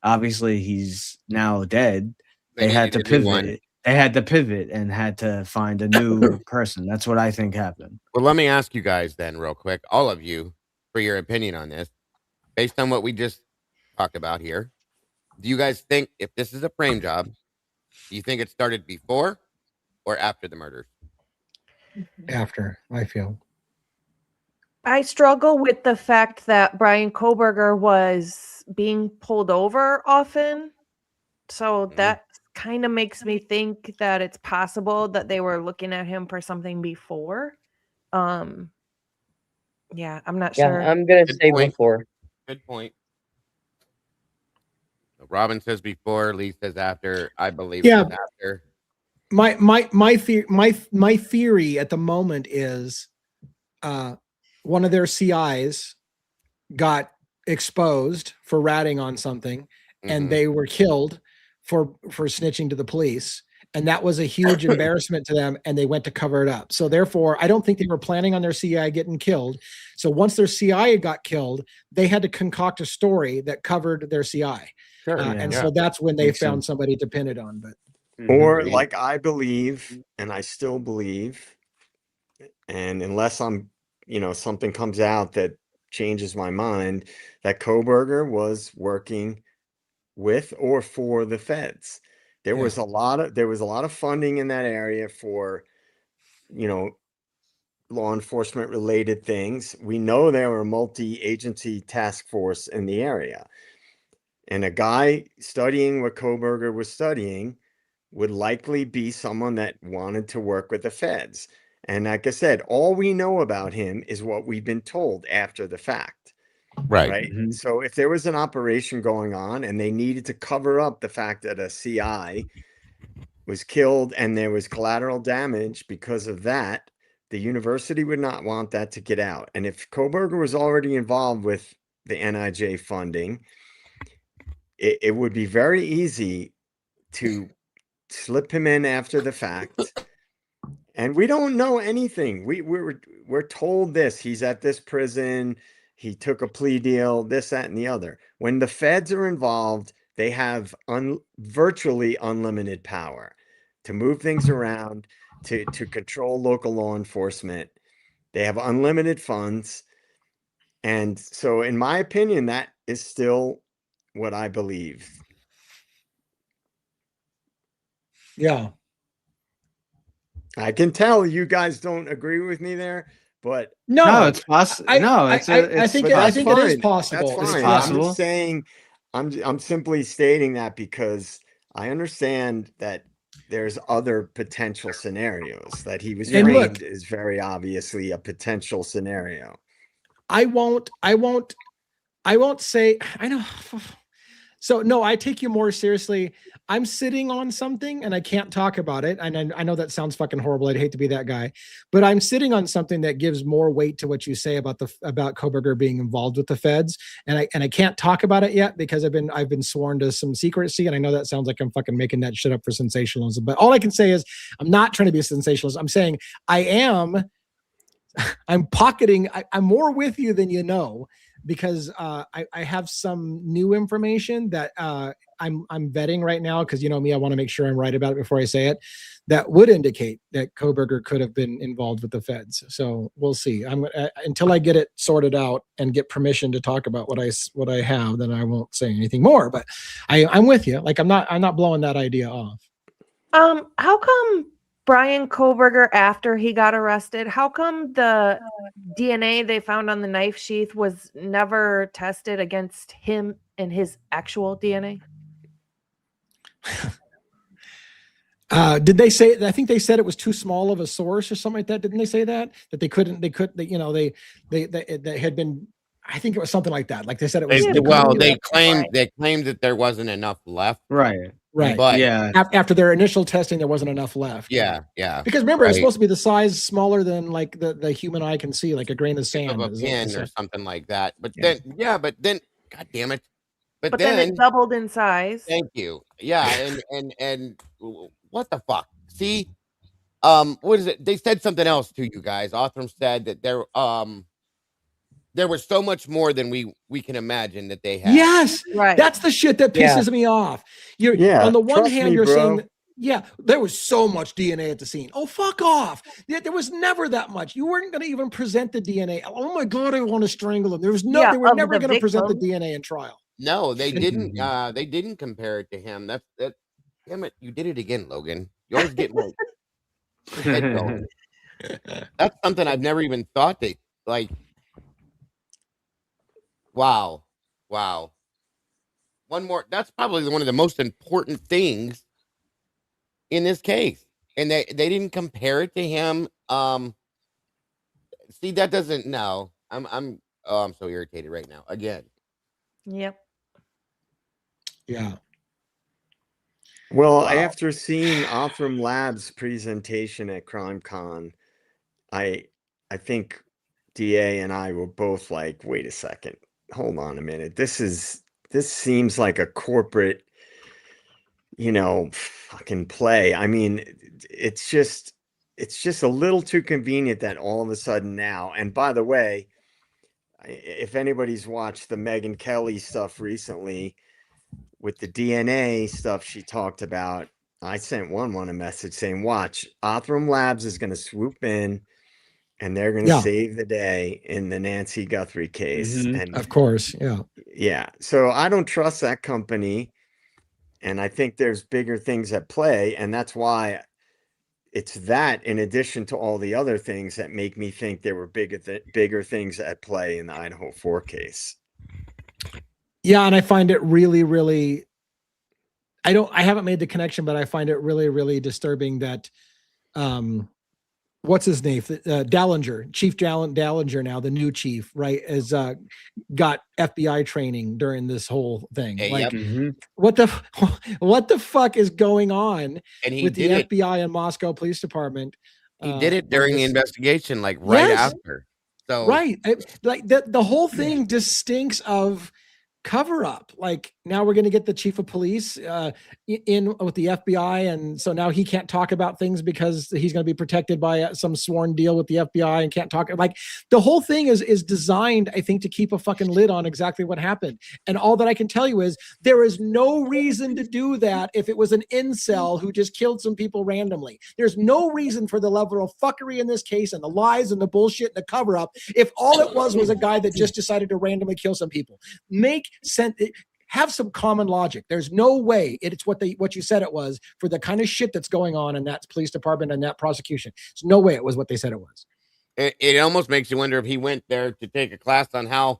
obviously he's now dead. They had to pivot. They had to pivot and had to find a new person. That's what I think happened. Well, let me ask you guys then real quick, all of you, for your opinion on this. Based on what we just talked about here, do you guys think if this is a frame job, do you think it started before or after the murders? After, I feel. I struggle with the fact that Brian Koberger was being pulled over often. So that kind of makes me think that it's possible that they were looking at him for something before. Yeah, I'm not sure. I'm gonna say point. before. Good point. Robin says before, Lee says after. I believe it was after. My theory at the moment is one of their CIs got exposed for ratting on something, and they were killed for snitching to the police, and that was a huge embarrassment to them, and they went to cover it up. So therefore, I don't think they were planning on their CI getting killed. So once their CI got killed, they had to concoct a story that covered their CI. Sure, and so that's when they found somebody to pin it on. But or like I believe, and I still believe, and unless I'm, something comes out that changes my mind, that Koberger was working with or for the feds. There was a lot of funding in that area for, law enforcement related things. We know there were multi-agency task force in the area. And a guy studying what Koberger was studying would likely be someone that wanted to work with the feds. And like I said, all we know about him is what we've been told after the fact. Right. So if there was an operation going on and they needed to cover up the fact that a CI was killed and there was collateral damage because of that, the university would not want that to get out. And if Koberger was already involved with the NIJ funding, it would be very easy to slip him in after the fact. And we don't know anything. We're told this. He's at this prison. He took a plea deal, this, that, and the other. When the feds are involved, they have virtually unlimited power to move things around, to control local law enforcement. They have unlimited funds. And so, in my opinion, that is still what I believe. Yeah. I can tell you guys don't agree with me there, but no, it's possible. I think it is possible. That's fine. I'm just saying, I'm simply stating that because I understand that there's other potential scenarios. That he was framed is very obviously a potential scenario. I won't say, I know. So no, I take you more seriously. I'm sitting on something and I can't talk about it. And I know that sounds fucking horrible. I'd hate to be that guy, but I'm sitting on something that gives more weight to what you say about Koberger being involved with the feds. And I can't talk about it yet because I've been sworn to some secrecy. And I know that sounds like I'm fucking making that shit up for sensationalism, but all I can say is I'm not trying to be a sensationalist. I'm saying I'm pocketing. I'm more with you than you know, because I have some new information that I'm vetting right now, because you know me, I want to make sure I'm right about it before I say it, that would indicate that Koberger could have been involved with the feds. So we'll see. Until I get it sorted out and get permission to talk about what I have, then I won't say anything more. But I'm with you. Like I'm not blowing that idea off. How come Brian Koberger, after he got arrested, how come the DNA they found on the knife sheath was never tested against him and his actual DNA? Did they say? I think they said it was too small of a source or something like that. Didn't they say that they couldn't? They had been. I think it was something like that. Like they said it was. They claimed that there wasn't enough left. Right. But yeah, after their initial testing, there wasn't enough left. Yeah. Because remember, it's supposed to be the size smaller than like the human eye can see, like a grain of sand, of a pin or something like that. But then, God damn it! But then it doubled in size. Thank you. Yeah, and what the fuck? See, what is it? They said something else to you guys. Othram said that there was so much more than we can imagine that they had. Yes, right. That's the shit that pisses me off. On the one hand, you're saying, there was so much DNA at the scene. Oh, fuck off. There was never that much. You weren't going to even present the DNA. Oh my God, I want to strangle them. They were never going to present the DNA in trial. No, they didn't. They didn't compare it to him. That damn it, you did it again, Logan. You always get my head going. That's something I've never even thought that, like, Wow. Wow. One more. That's probably one of the most important things in this case. And they didn't compare it to him. See, that doesn't no. I'm so irritated right now. Again. Yep. Yeah. Well, Wow. after seeing Othram Labs' presentation at CrimeCon, I think DA and I were both like, wait a second, hold on a minute. This seems like a corporate, fucking play. I mean, it's just a little too convenient that all of a sudden now, and by the way, if anybody's watched the Megyn Kelly stuff recently with the DNA stuff she talked about, I sent one a message saying, watch, Othram Labs is going to swoop in and they're going to save the day in the Nancy Guthrie case. And of course. Yeah. So I don't trust that company. And I think there's bigger things at play. And that's why it's that, in addition to all the other things, that make me think there were bigger things at play in the Idaho 4 case. Yeah. And I find it really, really, I haven't made the connection, but I find it really, really disturbing that, what's his name? Dallinger, Chief Dallinger, now the new chief, right, has got FBI training during this whole thing. Like, what the fuck is going on with the FBI and Moscow Police Department? He did it during the investigation, like right after. So right, like the whole thing just stinks of cover up. Like, now we're going to get the chief of police in with the FBI, and so now he can't talk about things because he's going to be protected by some sworn deal with the FBI and can't talk. Like, the whole thing is designed, I think, to keep a fucking lid on exactly what happened. And all that I can tell you is there is no reason to do that if it was an incel who just killed some people randomly. There's no reason for the level of fuckery in this case and the lies and the bullshit and the cover up if all it was a guy that just decided to randomly kill some people. Make sense. Have some common logic. There's no way it's what you said it was for the kind of shit that's going on in that police department and that prosecution. There's no way it was what they said it was. It almost makes you wonder if he went there to take a class on how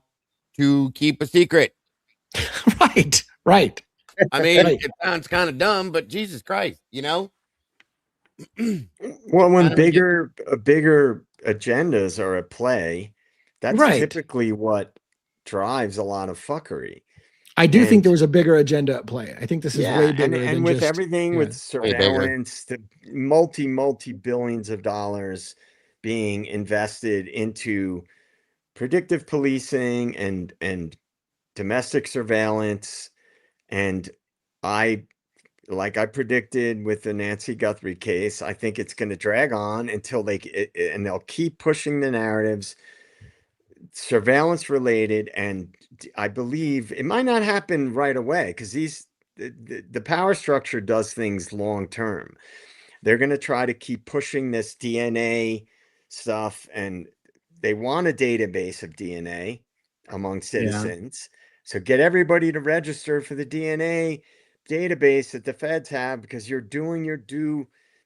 to keep a secret. Right. I mean, it sounds kind of dumb, but Jesus Christ, Well, when bigger agendas are at play, that's typically what drives a lot of fucky. I do think there was a bigger agenda at play. I think this is way bigger and with everything with surveillance, the multi-billions of dollars being invested into predictive policing and domestic surveillance. And like I predicted with the Nancy Guthrie case, I think it's going to drag on until they'll keep pushing the narratives surveillance related, and I believe it might not happen right away because the power structure does things long term. They're going to try to keep pushing this DNA stuff, and they want a database of DNA among citizens. So get everybody to register for the DNA database that the feds have, because you're doing your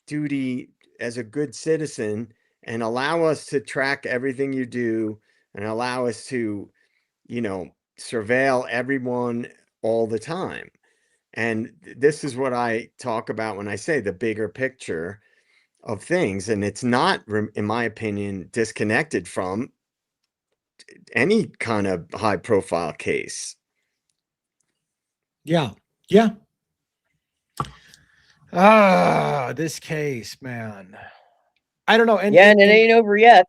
duty as a good citizen, and allow us to track everything you do and allow us to, surveil everyone all the time. And this is what I talk about when I say the bigger picture of things. And it's not, in my opinion, disconnected from any kind of high profile case. Yeah. This case, man. I don't know. And it ain't over yet.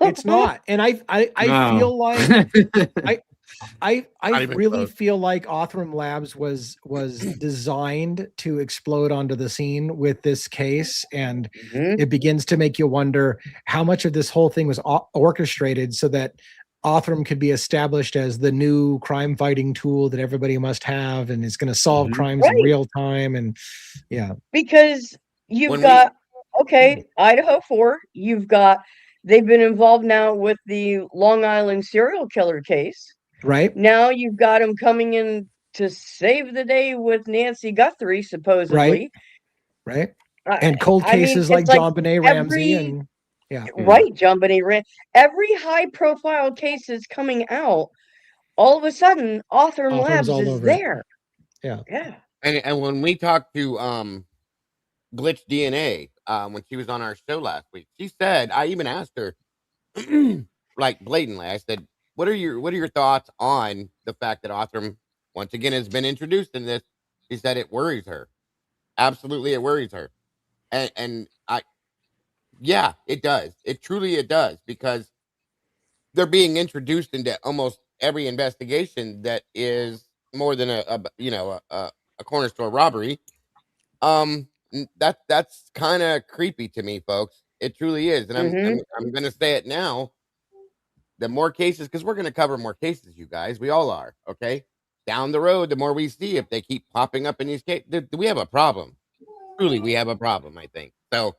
It's not. And I feel like I really feel like Othram Labs was designed to explode onto the scene with this case. And it begins to make you wonder how much of this whole thing was orchestrated so that Othram could be established as the new crime fighting tool that everybody must have, and is going to solve crimes in real time. And because you've got Idaho 4, they've been involved now with the Long Island serial killer case. Right. Now you've got them coming in to save the day with Nancy Guthrie, supposedly. Right. And cold cases like JonBenet Ramsey and John Benet Ramsey. Every high profile case is coming out. all of a sudden, Othram Othram's Labs all is over it. there. Yeah. Yeah. And when we talked to Glitch DNA when she was on our show last week, she said, I even asked her like blatantly, I said, what are your thoughts on the fact that Othram once again has been introduced in this? She said it worries her. Absolutely, it worries her. And yeah, it does. It does, because they're being introduced into almost every investigation that is more than a corner store robbery. That's kind of creepy to me, folks. It truly is, and I'm gonna say it now. The more cases, because we're gonna cover more cases, you guys. We all are. Okay, down the road, the more we see, if they keep popping up in these cases, we have a problem. Truly, we have a problem. I think so.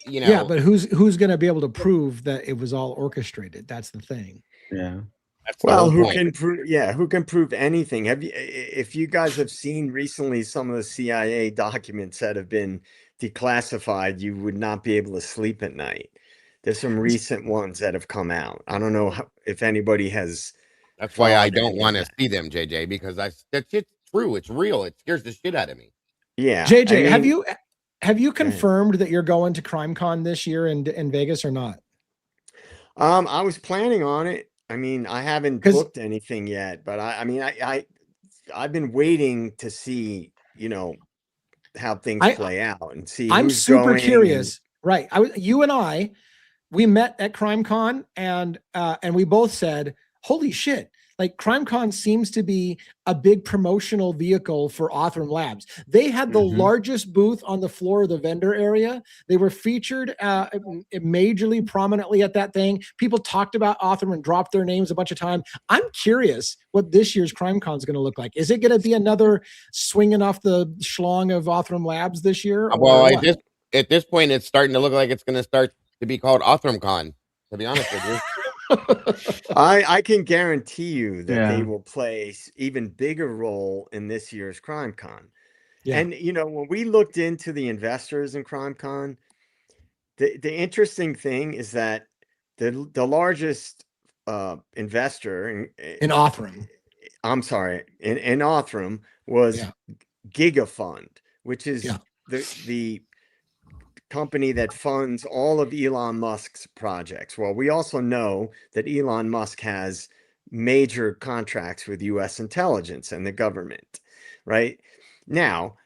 Yeah, but who's going to be able to prove that it was all orchestrated? That's the thing. Yeah. Well, who can prove? Yeah, who can prove anything? Have you, if you guys have seen recently some of the CIA documents that have been declassified, you would not be able to sleep at night. There's some recent ones that have come out. I don't know if anybody has. That's why I don't want to see them, JJ, because that shit's true. It's real. It scares the shit out of me. Yeah, JJ, I mean, have you confirmed that you're going to CrimeCon this year in Vegas or not? I was planning on it. I mean, I haven't booked anything yet, but I've been waiting to see, how things play out and see. I'm super curious. Right. You and I, we met at CrimeCon and we both said, holy shit. Like CrimeCon seems to be a big promotional vehicle for Othram Labs. They had the largest booth on the floor of the vendor area. They were featured majorly prominently at that thing. People talked about Othram and dropped their names a bunch of times. I'm curious what this year's CrimeCon is going to look like. Is it going to be another swinging off the schlong of Othram Labs this year? Well, at this point, it's starting to look like it's going to start to be called OthramCon, to be honest with you. I can guarantee you that they will play even bigger role in this year's CrimeCon. Yeah. And when we looked into the investors in CrimeCon, the interesting thing is that the largest investor in Othram, I'm sorry, in Othram was GigaFund, which is the company that funds all of Elon Musk's projects. Well, we also know that Elon Musk has major contracts with US intelligence and the government, right? Now,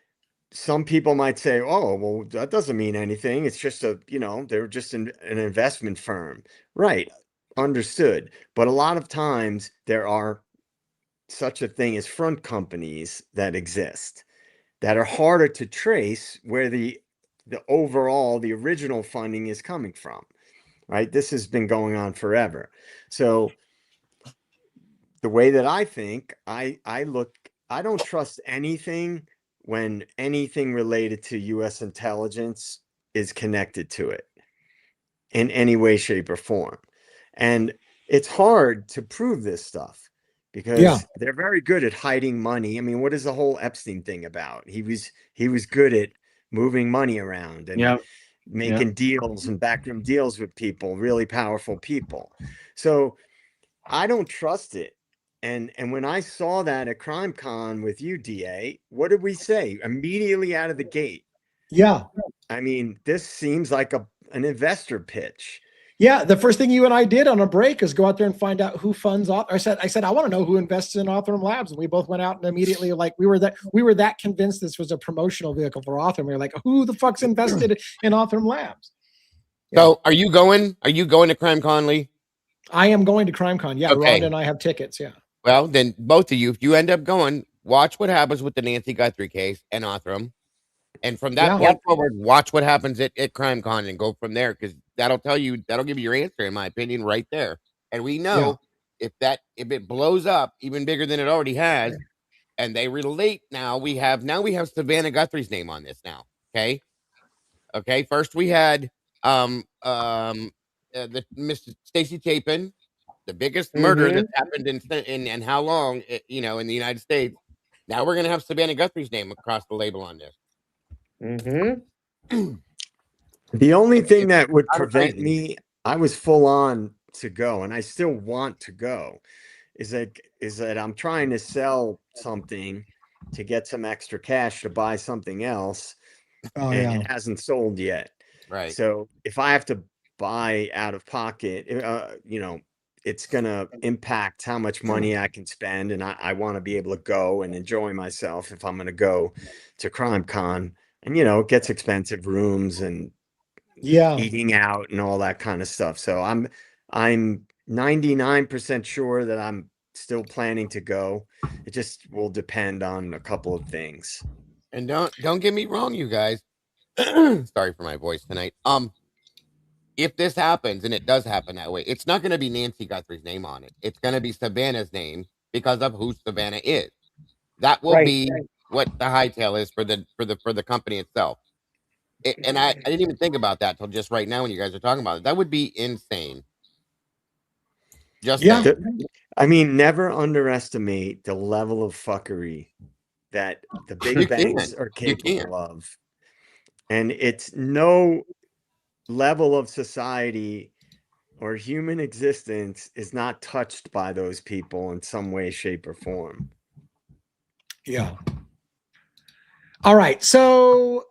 some people might say, oh, well, that doesn't mean anything. It's just they're just an investment firm. Right. Understood. But a lot of times there are such a thing as front companies that exist that are harder to trace where the original funding is coming from, right? This has been going on forever. So the way that I think, I don't trust anything when anything related to US intelligence is connected to it in any way, shape, or form. And it's hard to prove this stuff because they're very good at hiding money. I mean, what is the whole Epstein thing about? He was good at moving money around and making deals and backroom deals with people, really powerful people. So I don't trust it. And when I saw that at CrimeCon with you, DA, what did we say immediately out of the gate? Yeah. I mean, this seems like an investor pitch. Yeah, the first thing you and I did on a break is go out there and find out who funds I said I want to know who invests in Othram Labs, and we both went out and immediately we were that convinced this was a promotional vehicle for Othram. We were like, who the fuck's invested in Othram Labs? Yeah. So, are you going to CrimeCon, Lee? I am going to CrimeCon. Yeah, okay. Rhonda and I have tickets. Yeah. Well, then both of you, if you end up going, watch what happens with the Nancy Guthrie case and Othram. And from that point forward, watch what happens at CrimeCon and go from there, because that'll give you your answer, in my opinion, right there. And we know if it blows up even bigger than it already has, and they relate we have Savannah Guthrie's name on this now. Okay. First we had the Miss Stacey Chapin, the biggest murder that's happened in how long in the United States. Now we're gonna have Savannah Guthrie's name across the label on this. The only thing that would prevent me, I was full on to go, and I still want to go, is that I'm trying to sell something to get some extra cash to buy something else, and it hasn't sold yet. Right. So if I have to buy out of pocket, you know, it's gonna impact how much money I can spend, and I want to be able to go and enjoy myself if I'm gonna go to CrimeCon. And you know, it gets expensive, rooms and eating out and all that kind of stuff. So I'm 99% sure that I'm still planning to go. It just will depend on a couple of things. And don't get me wrong, you guys. Sorry for my voice tonight. If this happens, and it does happen that way, it's not going to be Nancy Guthrie's name on it. It's going to be Savannah's name because of who Savannah is. That will be what the hightail is for the company itself. And I didn't even think about that till just right now when you guys are talking about it. That would be insane. Just I mean, never underestimate the level of fuckery that the big banks are capable of. And it's no level of society or human existence is not touched by those people in some way, shape, or form. Yeah. All right. So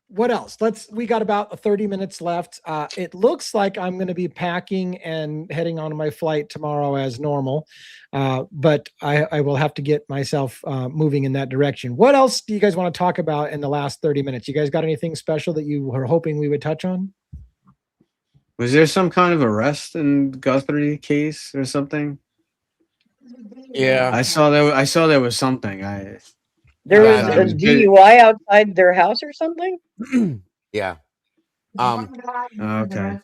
what else? We got about 30 minutes left. It looks like I'm going to be packing and heading on my flight tomorrow as normal. But I will have to get myself moving in that direction. What else do you guys want to talk about in the last 30 minutes? You guys got anything special that you were hoping we would touch on? Was there some kind of arrest in Guthrie case or something? Yeah. I saw there was something. There was a DUI outside their house or something? Yeah. Okay.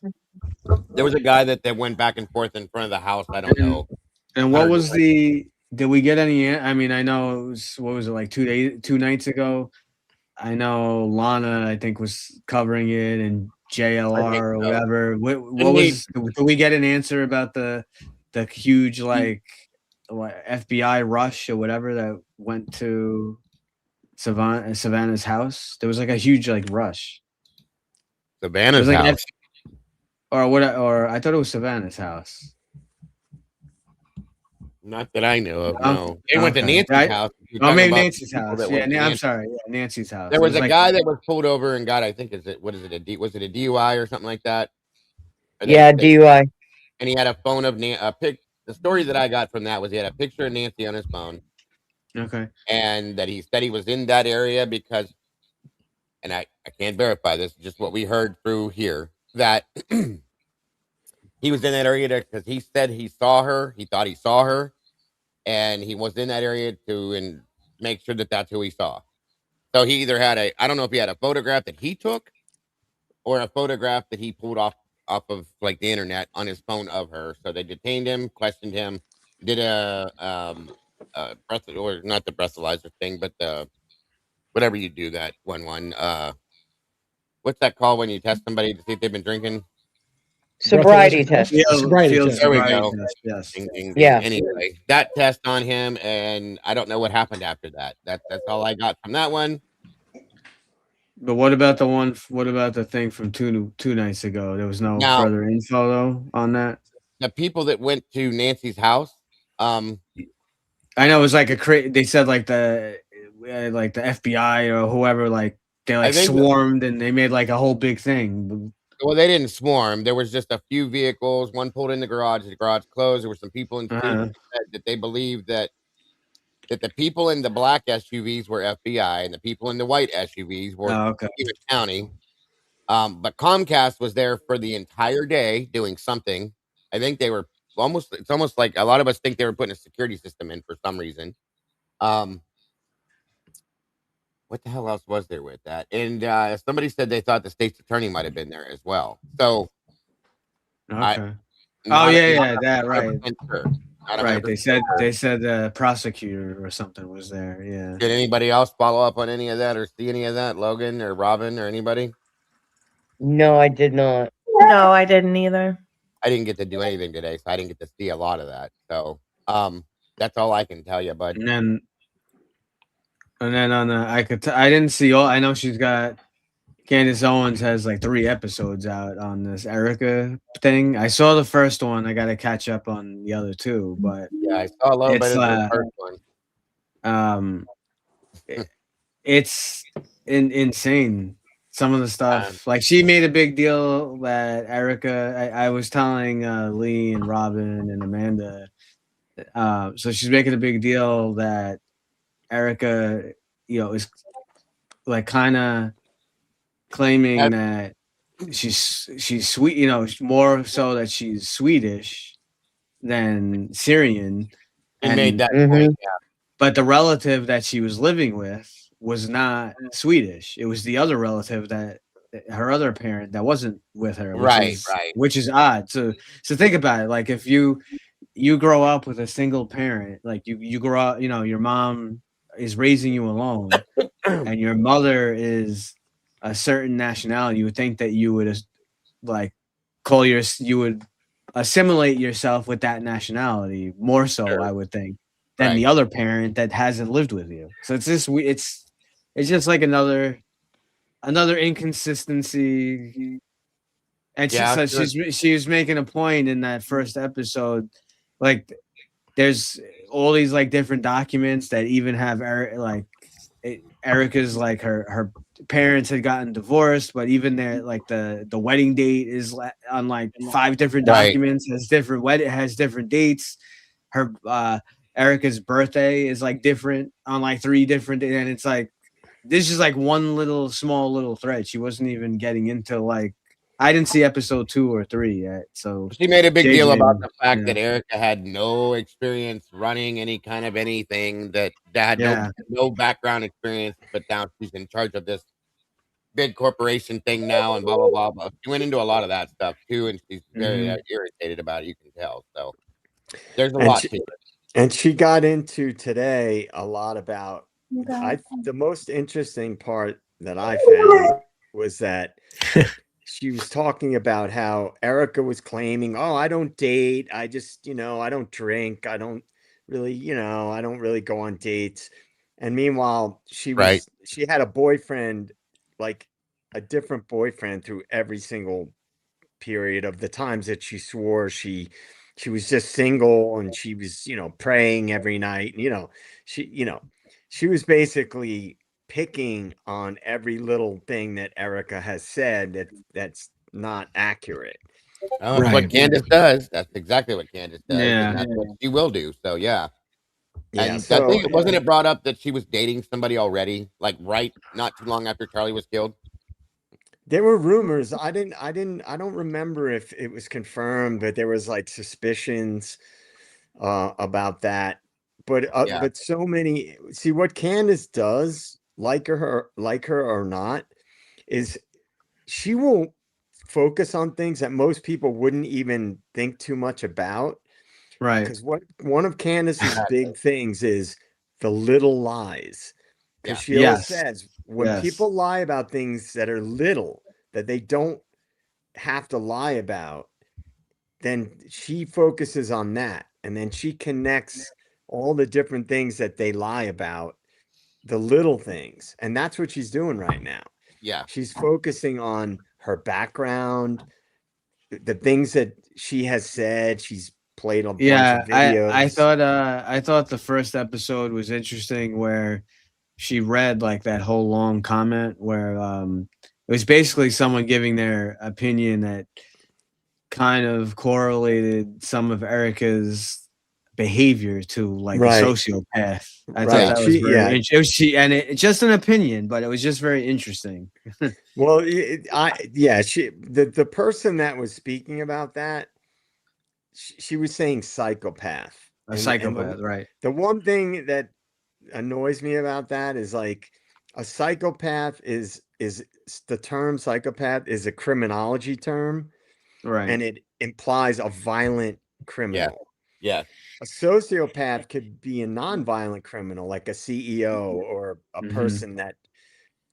There was a guy that went back and forth in front of the house. I don't know. And what was did we get any? I mean, I know it was, what was it, like 2 nights ago? I know Lana, I think, was covering it, and JLR or whatever. What was? Did we get an answer about the huge like FBI rush or whatever that went to Savannah's house? There was like a huge like rush. Savannah's house, or what? Or I thought it was Savannah's house. Not that I know of. No, they went to Nancy's house. Oh, maybe Nancy's house. Yeah, I'm sorry. Yeah, Nancy's house. There was a guy that was pulled over and got, I think, was it was it a DUI or something like that? Yeah, DUI. And he had a phone of the story that I got from that was he had a picture of Nancy on his phone. Okay. And that he said he was in that area because, and I can't verify this, just what we heard through here, that he was in that area because he said he saw her. He thought he saw her. And he was in that area to make sure that that's who he saw. So he either had I don't know if he had a photograph that he took or a photograph that he pulled off of like the internet on his phone of her. So they detained him, questioned him, did a or not the breathalyzer thing, but the whatever you do that one. What's that called when you test somebody to see if they've been drinking? Sobriety test. Sobriety test. There we go. Yes. Ding, ding, ding. Yeah. Anyway, that test on him, and I don't know what happened after that. That's all I got from that one. But what about the one? What about the thing from two nights ago? There was no further info though on that. The people that went to Nancy's house. I know it was like they said like the FBI or whoever, like they like swarmed and they made like a whole big thing. Well, they didn't swarm. There was just a few vehicles. One pulled in the garage closed. There were some people in that they believed that the people in the black SUVs were FBI and the people in the white SUVs were Stevens County. But Comcast was there for the entire day doing something. I think they were it's almost like a lot of us think they were putting a security system in for some reason. What the hell else was there with that? And somebody said they thought the state's attorney might have been there as well. So, right. Sure. Right. They said the prosecutor or something was there. Yeah. Did anybody else follow up on any of that or see any of that? Logan or Robin or anybody? No, I did not. No, I didn't either. I didn't get to do anything today, so I didn't get to see a lot of that. So, that's all I can tell you, bud. And then on the I didn't see all. I know she's got Candace Owens has like 3 episodes out on this Erica thing. I saw the first one. I got to catch up on the other 2, but yeah, I saw a little bit it's of the first one. It's insane. Some of the stuff, like she made a big deal that Erica. I was telling Lee and Robin and Amanda. So she's making a big deal that Erica, is like kind of claiming that she's sweet, more so that she's Swedish than Syrian. He made that point, yeah. But the relative that she was living with was not Swedish. It was the other relative that her other parent that wasn't with her. Which is odd. So think about it. Like if you grow up with a single parent, like you grow up, your mom is raising you alone and your mother is a certain nationality, you would think that you would like you would assimilate yourself with that nationality more so, I would think, than the other parent that hasn't lived with you. So it's just like another inconsistency. And she was making a point in that first episode, like there's all these like different documents that even have Erica's like her parents had gotten divorced, but even their like the wedding date is on like 5 different documents, has different dates. Her Erica's birthday is like different on like 3 different, and it's like this is like one small little thread. She wasn't even getting into like, I didn't see episode 2 or 3 yet. So she made a big deal about the fact that Erica had no experience running any kind of anything, that had no background experience, but now she's in charge of this big corporation thing now and blah, blah, blah, blah. She went into a lot of that stuff too, and she's very irritated about it, you can tell. So there's a lot to it. And she got into today a lot about, the most interesting part that I found was that she was talking about how Erica was claiming, oh, I don't date. I just, I don't drink. I don't really, I don't really go on dates. And meanwhile, she had a boyfriend, like a different boyfriend through every single period of the times that she swore she was just single, and she was, praying every night. She was basically picking on every little thing that Erica has said that's not accurate. Oh, that's what Candace does. That's exactly what Candace does. Yeah. And that's what she will do. So yeah. And so, I think wasn't it brought up that she was dating somebody already, like not too long after Charlie was killed? There were rumors. I don't remember if it was confirmed, but there was like suspicions about that. But so many. See, what Candace does, like her or not, is she will focus on things that most people wouldn't even think too much about. Right. Because one of Candace's big things is the little lies. Because she always says when people lie about things that are little, that they don't have to lie about, then she focuses on that. And then she connects all the different things that they lie about, the little things. And that's what she's doing right now. Yeah. She's focusing on her background, the things that she has said. She's played a bunch of videos. I thought the first episode was interesting, where she read like that whole long comment where it was basically someone giving their opinion that kind of correlated some of Erica's behavior to like a sociopath. I thought that was very interesting. It's just an opinion, but it was just very interesting. Well, the person that was speaking about that, she was saying psychopath. Psychopath, right? The one thing that annoys me about that is like a psychopath is the term psychopath is a criminology term, right? And it implies a violent criminal. Yeah. A sociopath could be a non-violent criminal, like a CEO or a person that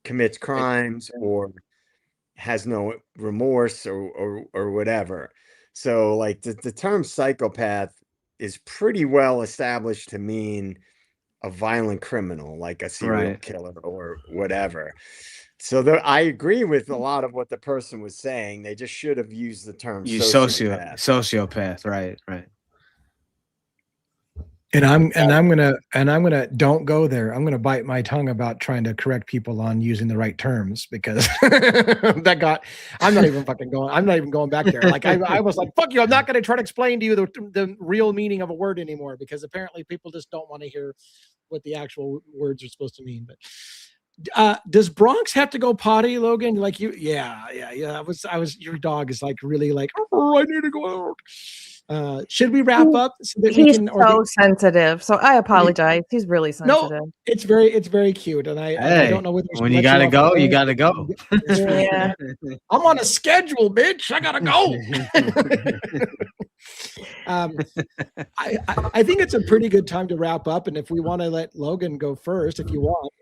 commits crimes or has no remorse or whatever. So like the term psychopath is pretty well established to mean a violent criminal, like a serial killer or whatever. So I agree with a lot of what the person was saying. They just should have used the term sociopath. Right. And I'm gonna don't go there. I'm gonna bite my tongue about trying to correct people on using the right terms, because I'm not even going back there. Like I was like, fuck you, I'm not gonna try to explain to you the real meaning of a word anymore, because apparently people just don't want to hear what the actual words are supposed to mean. But does Bronx have to go potty, Logan? Like you? Yeah. I was. Your dog is like really like, oh, I need to go out. Should we wrap up so that we can? So sensitive. So I apologize. He's really sensitive. No, it's very cute, and I don't know whether when you gotta go, you gotta go. Yeah. I'm on a schedule, bitch. I gotta go. I think it's a pretty good time to wrap up, and if we want to let Logan go first, if you want,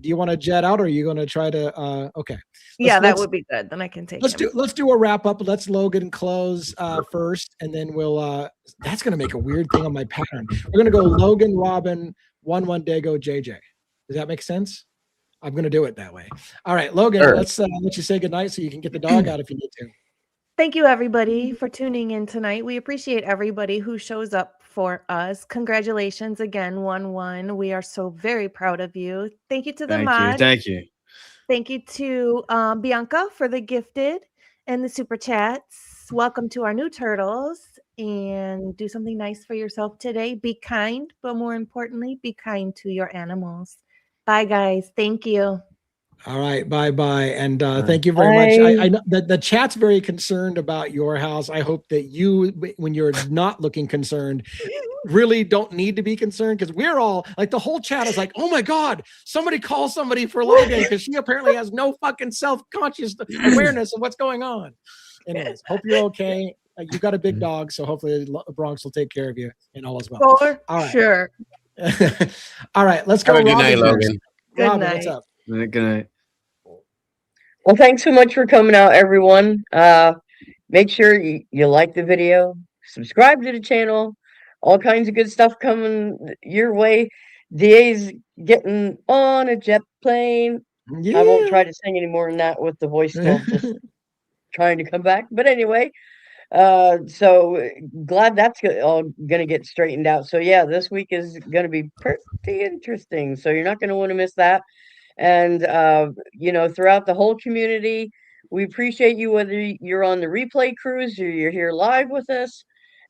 do you want to jet out, or are you going to try to? Okay. That would be good. Then I can take. Let's do a wrap up. Let's Logan close first, and then we'll. That's going to make a weird thing on my pattern. We're going to go Logan, Robin, 1 Dago, JJ. Does that make sense? I'm going to do it that way. All right, Logan. Sure. Let's let you say goodnight so you can get the dog out if you need to. Thank you, everybody, for tuning in tonight. We appreciate everybody who shows up for us. Congratulations again, 1-1. We are so very proud of you. Thank you to the mod. Thank you. Thank you to Bianca for the gifted and the super chats. Welcome to our new turtles. And do something nice for yourself today. Be kind, but more importantly, be kind to your animals. Bye, guys. Thank you. All right, bye, and thank you very much. I know that the chat's very concerned about your house. I hope that you, when you're not looking concerned, really don't need to be concerned, because we're all like, the whole chat is like, oh my God, somebody call somebody for Logan, because she apparently has no fucking self-conscious awareness of what's going on. Anyways, hope you're okay. You got a big dog, so hopefully Bronx will take care of you and all is well. For sure. All right, let's go. Have a good night, Logan. Good Robin, night. what's up? Good night. Well, thanks so much for coming out, everyone. Make sure you like the video, subscribe to the channel, all kinds of good stuff coming your way. DA's getting on a jet plane. Yeah. I won't try to sing any more than that with the voice still just trying to come back. But anyway, so glad that's all going to get straightened out. So yeah, this week is going to be pretty interesting. So you're not going to want to miss that. And, throughout the whole community, we appreciate you, whether you're on the replay cruise or you're here live with us.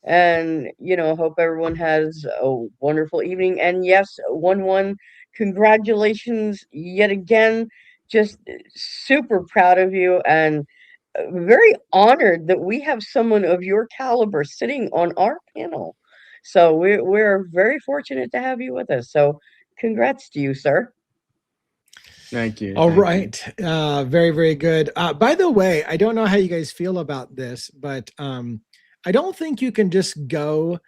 And, hope everyone has a wonderful evening. And yes, 1-1, congratulations yet again. Just super proud of you, and very honored that we have someone of your caliber sitting on our panel. So we're very fortunate to have you with us. So congrats to you, sir. Thank you. All right. Very, very good. By the way, I don't know how you guys feel about this, but I don't think you can just go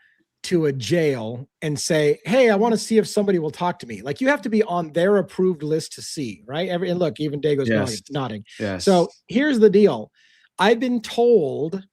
to a jail and say, hey, I want to see if somebody will talk to me. Like, you have to be on their approved list to see, right? And look, even Dago's nodding. Yes. So here's the deal. I've been told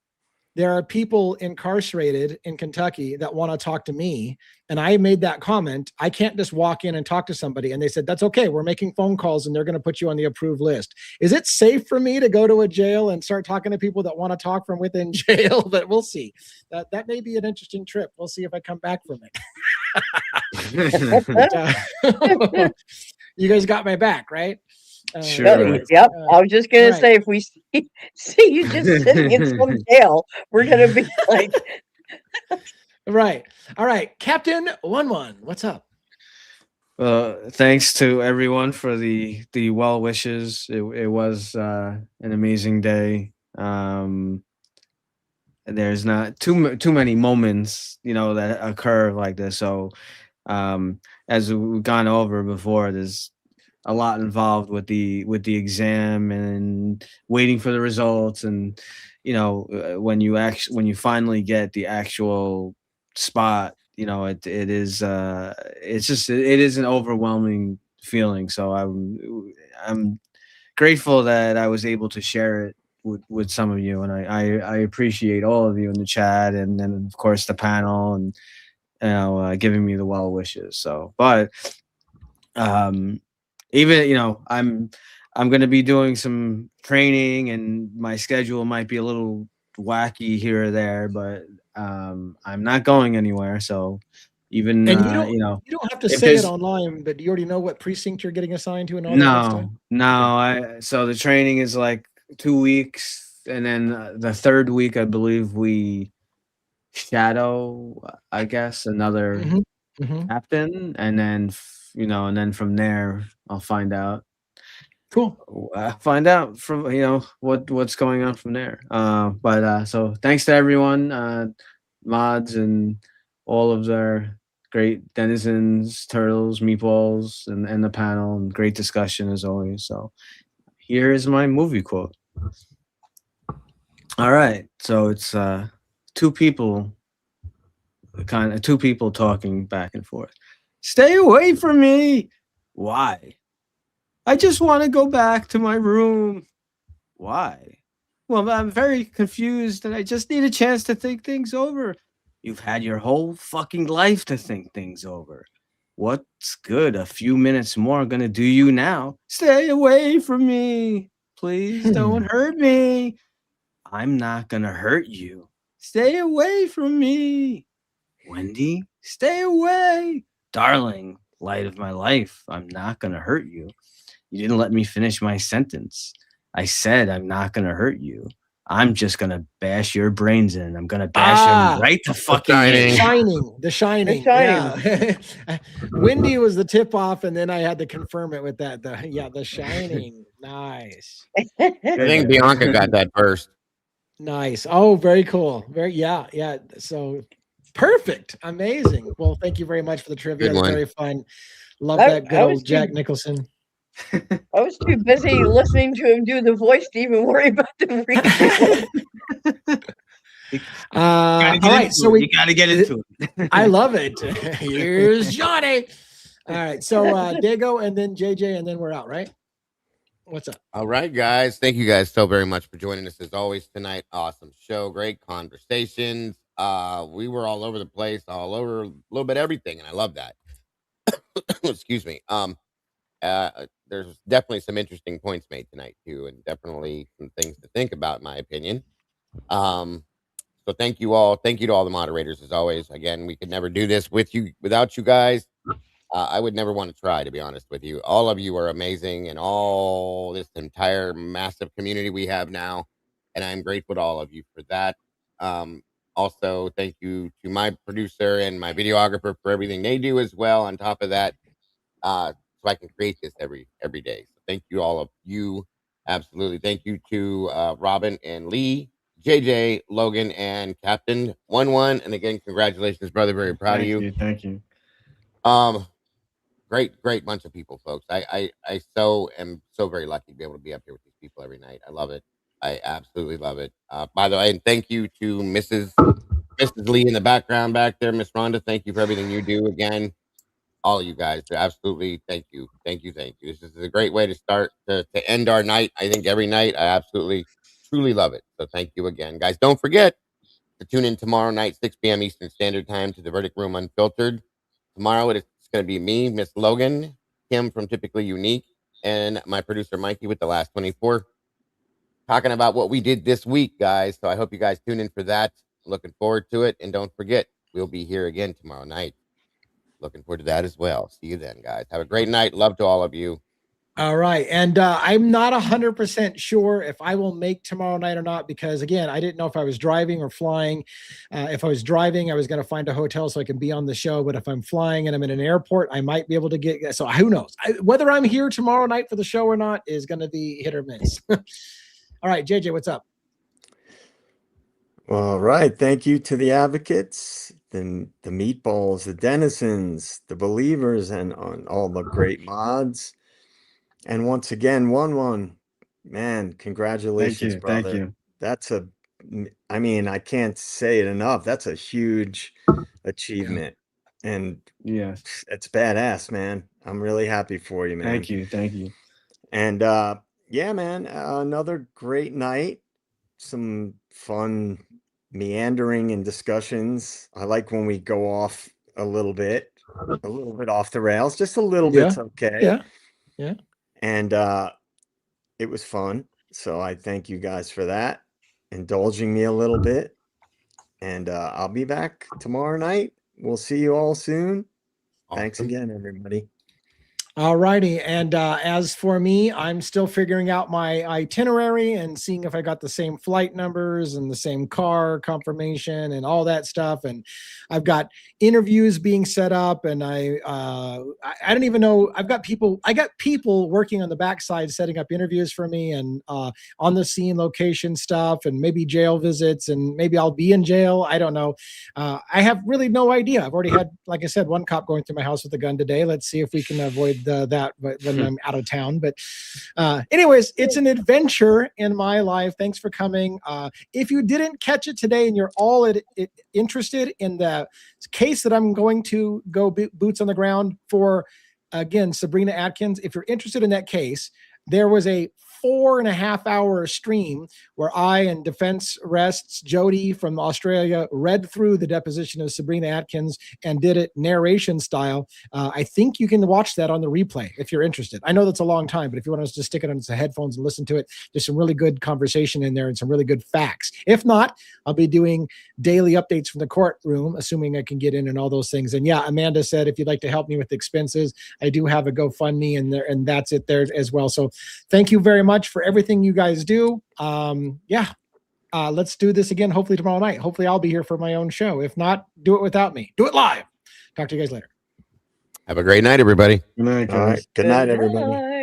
there are people incarcerated in Kentucky that want to talk to me. And I made that comment. I can't just walk in and talk to somebody. And they said, that's okay. We're making phone calls and they're going to put you on the approved list. Is it safe for me to go to a jail and start talking to people that want to talk from within jail? But we'll see. That may be an interesting trip. We'll see if I come back from it. You guys got my back, right? Sure. Yep. I was just gonna say, if we see you just sitting in some jail, we're gonna be like, right. All right, Captain 1-1, what's up? Thanks to everyone for the well wishes. It was an amazing day. There's not too many moments, that occur like this. So, as we've gone over before, there's a lot involved with the exam and waiting for the results, and when you finally get the actual spot, it is an overwhelming feeling. So I'm grateful that I was able to share it with some of you, and I appreciate all of you in the chat, and then of course the panel, and giving me the well wishes. So, but even I'm going to be doing some training, and my schedule might be a little wacky here or there, but I'm not going anywhere. So even, And you know, you don't have to if say it there's online, but you already know what precinct you're getting assigned to and all that good stuff? no, so the training is like 2 weeks, and then the third week, I believe we shadow, I guess, another captain, and then you know, and then from there I'll find out. Cool. Find out from, you know, what's going on from there. But so thanks to everyone, mods and all of their great denizens, turtles, meatballs, and the panel, and great discussion as always. So here is my movie quote. All right, so it's two people talking back and forth. Stay away from me. Why? I just want to go back to my room. Why? Well, I'm very confused and I just need a chance to think things over. You've had your whole fucking life to think things over. What's good? A few minutes more are gonna do you now. Stay away from me. Please don't hurt me. I'm not gonna hurt you. Stay away from me. Wendy, stay away. Darling, light of my life, I'm not gonna hurt you. You didn't let me finish my sentence. I said I'm not gonna hurt you. I'm just gonna bash your brains in. I'm gonna bash them right to fucking in. The Shining. Yeah. Wendy was the tip off, and then I had to confirm it with that. The Shining. Nice. I think Bianca got that first. Nice. Oh, very cool. Yeah. So perfect. Amazing. Well, thank you very much for the trivia. Very fun. Love that good old Jack Nicholson. I was too busy listening to him do the voice to even worry about the read. All right, so you got to get into it. I love it. Here's Johnny. All right, so Dago and then JJ, and then we're out, right? What's up? All right, guys. Thank you guys so very much for joining us as always tonight. Awesome show, great conversations. We were all over the place, all over a little bit everything, and I love that. Excuse me. There's definitely some interesting points made tonight too, and definitely some things to think about, in my opinion. So thank you all. Thank you to all the moderators as always. Again, we could never do this without you guys. I would never want to try, to be honest with you. All of you are amazing, and all this entire massive community we have now, and I'm grateful to all of you for that. Also, thank you to my producer and my videographer for everything they do as well. On top of that, so I can create this every day. So thank you, all of you. Absolutely. Thank you to Robin and Lee, JJ, Logan, and Captain 11. And again, congratulations, brother. Very proud of you. Thank you. Great bunch of people, folks. I am so very lucky to be able to be up here with these people every night. I love it. I absolutely love it. By the way, and thank you to Mrs. Lee in the background back there, Miss Rhonda. Thank you for everything you do. Again, all of you guys, absolutely, thank you. This is a great way to start to end our night. I think every night, I absolutely, truly love it. So thank you again, guys. Don't forget to tune in tomorrow night, 6 p.m. Eastern Standard Time, to the Verdict Room Unfiltered. Tomorrow it's going to be me, Miss Logan, Kim from Typically Unique, and my producer Mikey with The Last 24, talking about what we did this week, guys. So I hope you guys tune in for that. Looking forward to it, and don't forget, we'll be here again tomorrow night. Looking forward to that as well. See you then, guys. Have a great night. Love to all of you. All right. And I'm not 100% sure if I will make tomorrow night or not, because again, I didn't know if I was driving or flying. If I was driving, I was going to find a hotel so I can be on the show. But if I'm flying and I'm in an airport, I might be able to get, so who knows? Whether I'm here tomorrow night for the show or not is going to be hit or miss. All right, JJ, what's up? All right. Thank you to the advocates, the meatballs, the denizens, the believers, and on all the great mods. And once again, 11, man, congratulations, brother. Thank you. That's I mean, I can't say it enough. That's a huge achievement. And yeah, it's badass, man. I'm really happy for you, man. Thank you. And yeah, man, another great night. Some fun meandering and discussions. I like when we go off a little bit off the rails, just a little bit's okay. Yeah. And it was fun. So I thank you guys for that, indulging me a little bit. And I'll be back tomorrow night. We'll see you all soon. Thanks Awesome. again, everybody. All righty. And as for me, I'm still figuring out my itinerary and seeing if I got the same flight numbers and the same car confirmation and all that stuff. And I've got interviews being set up, and I don't even know. I got people working on the backside setting up interviews for me, and on the scene location stuff, and maybe jail visits, and maybe I'll be in jail. I don't know. I have really no idea. I've already had, like I said, one cop going through my house with a gun today. Let's see if we can avoid that when I'm out of town. But anyways, it's an adventure in my life. Thanks for coming. If you didn't catch it today and you're all interested in the case that I'm going to go boots on the ground for, again, Sabrina Atkins, if you're interested in that case, there was a 4.5-hour stream where I and Defense Rests Jody from Australia read through the deposition of Sabrina Atkins and did it narration style. I think you can watch that on the replay if you're interested. I know that's a long time, but if you want us to stick it on some headphones and listen to it, there's some really good conversation in there and some really good facts. If not, I'll be doing daily updates from the courtroom, assuming I can get in and all those things. And yeah, Amanda said, if you'd like to help me with expenses, I do have a GoFundMe in there, and that's it there as well. So thank you very much for everything you guys do. Let's do this again, hopefully tomorrow night. Hopefully I'll be here for my own show. If not, do it without me. Do it live. Talk to you guys later. Have a great night, everybody. Good night, guys. Good night, everybody.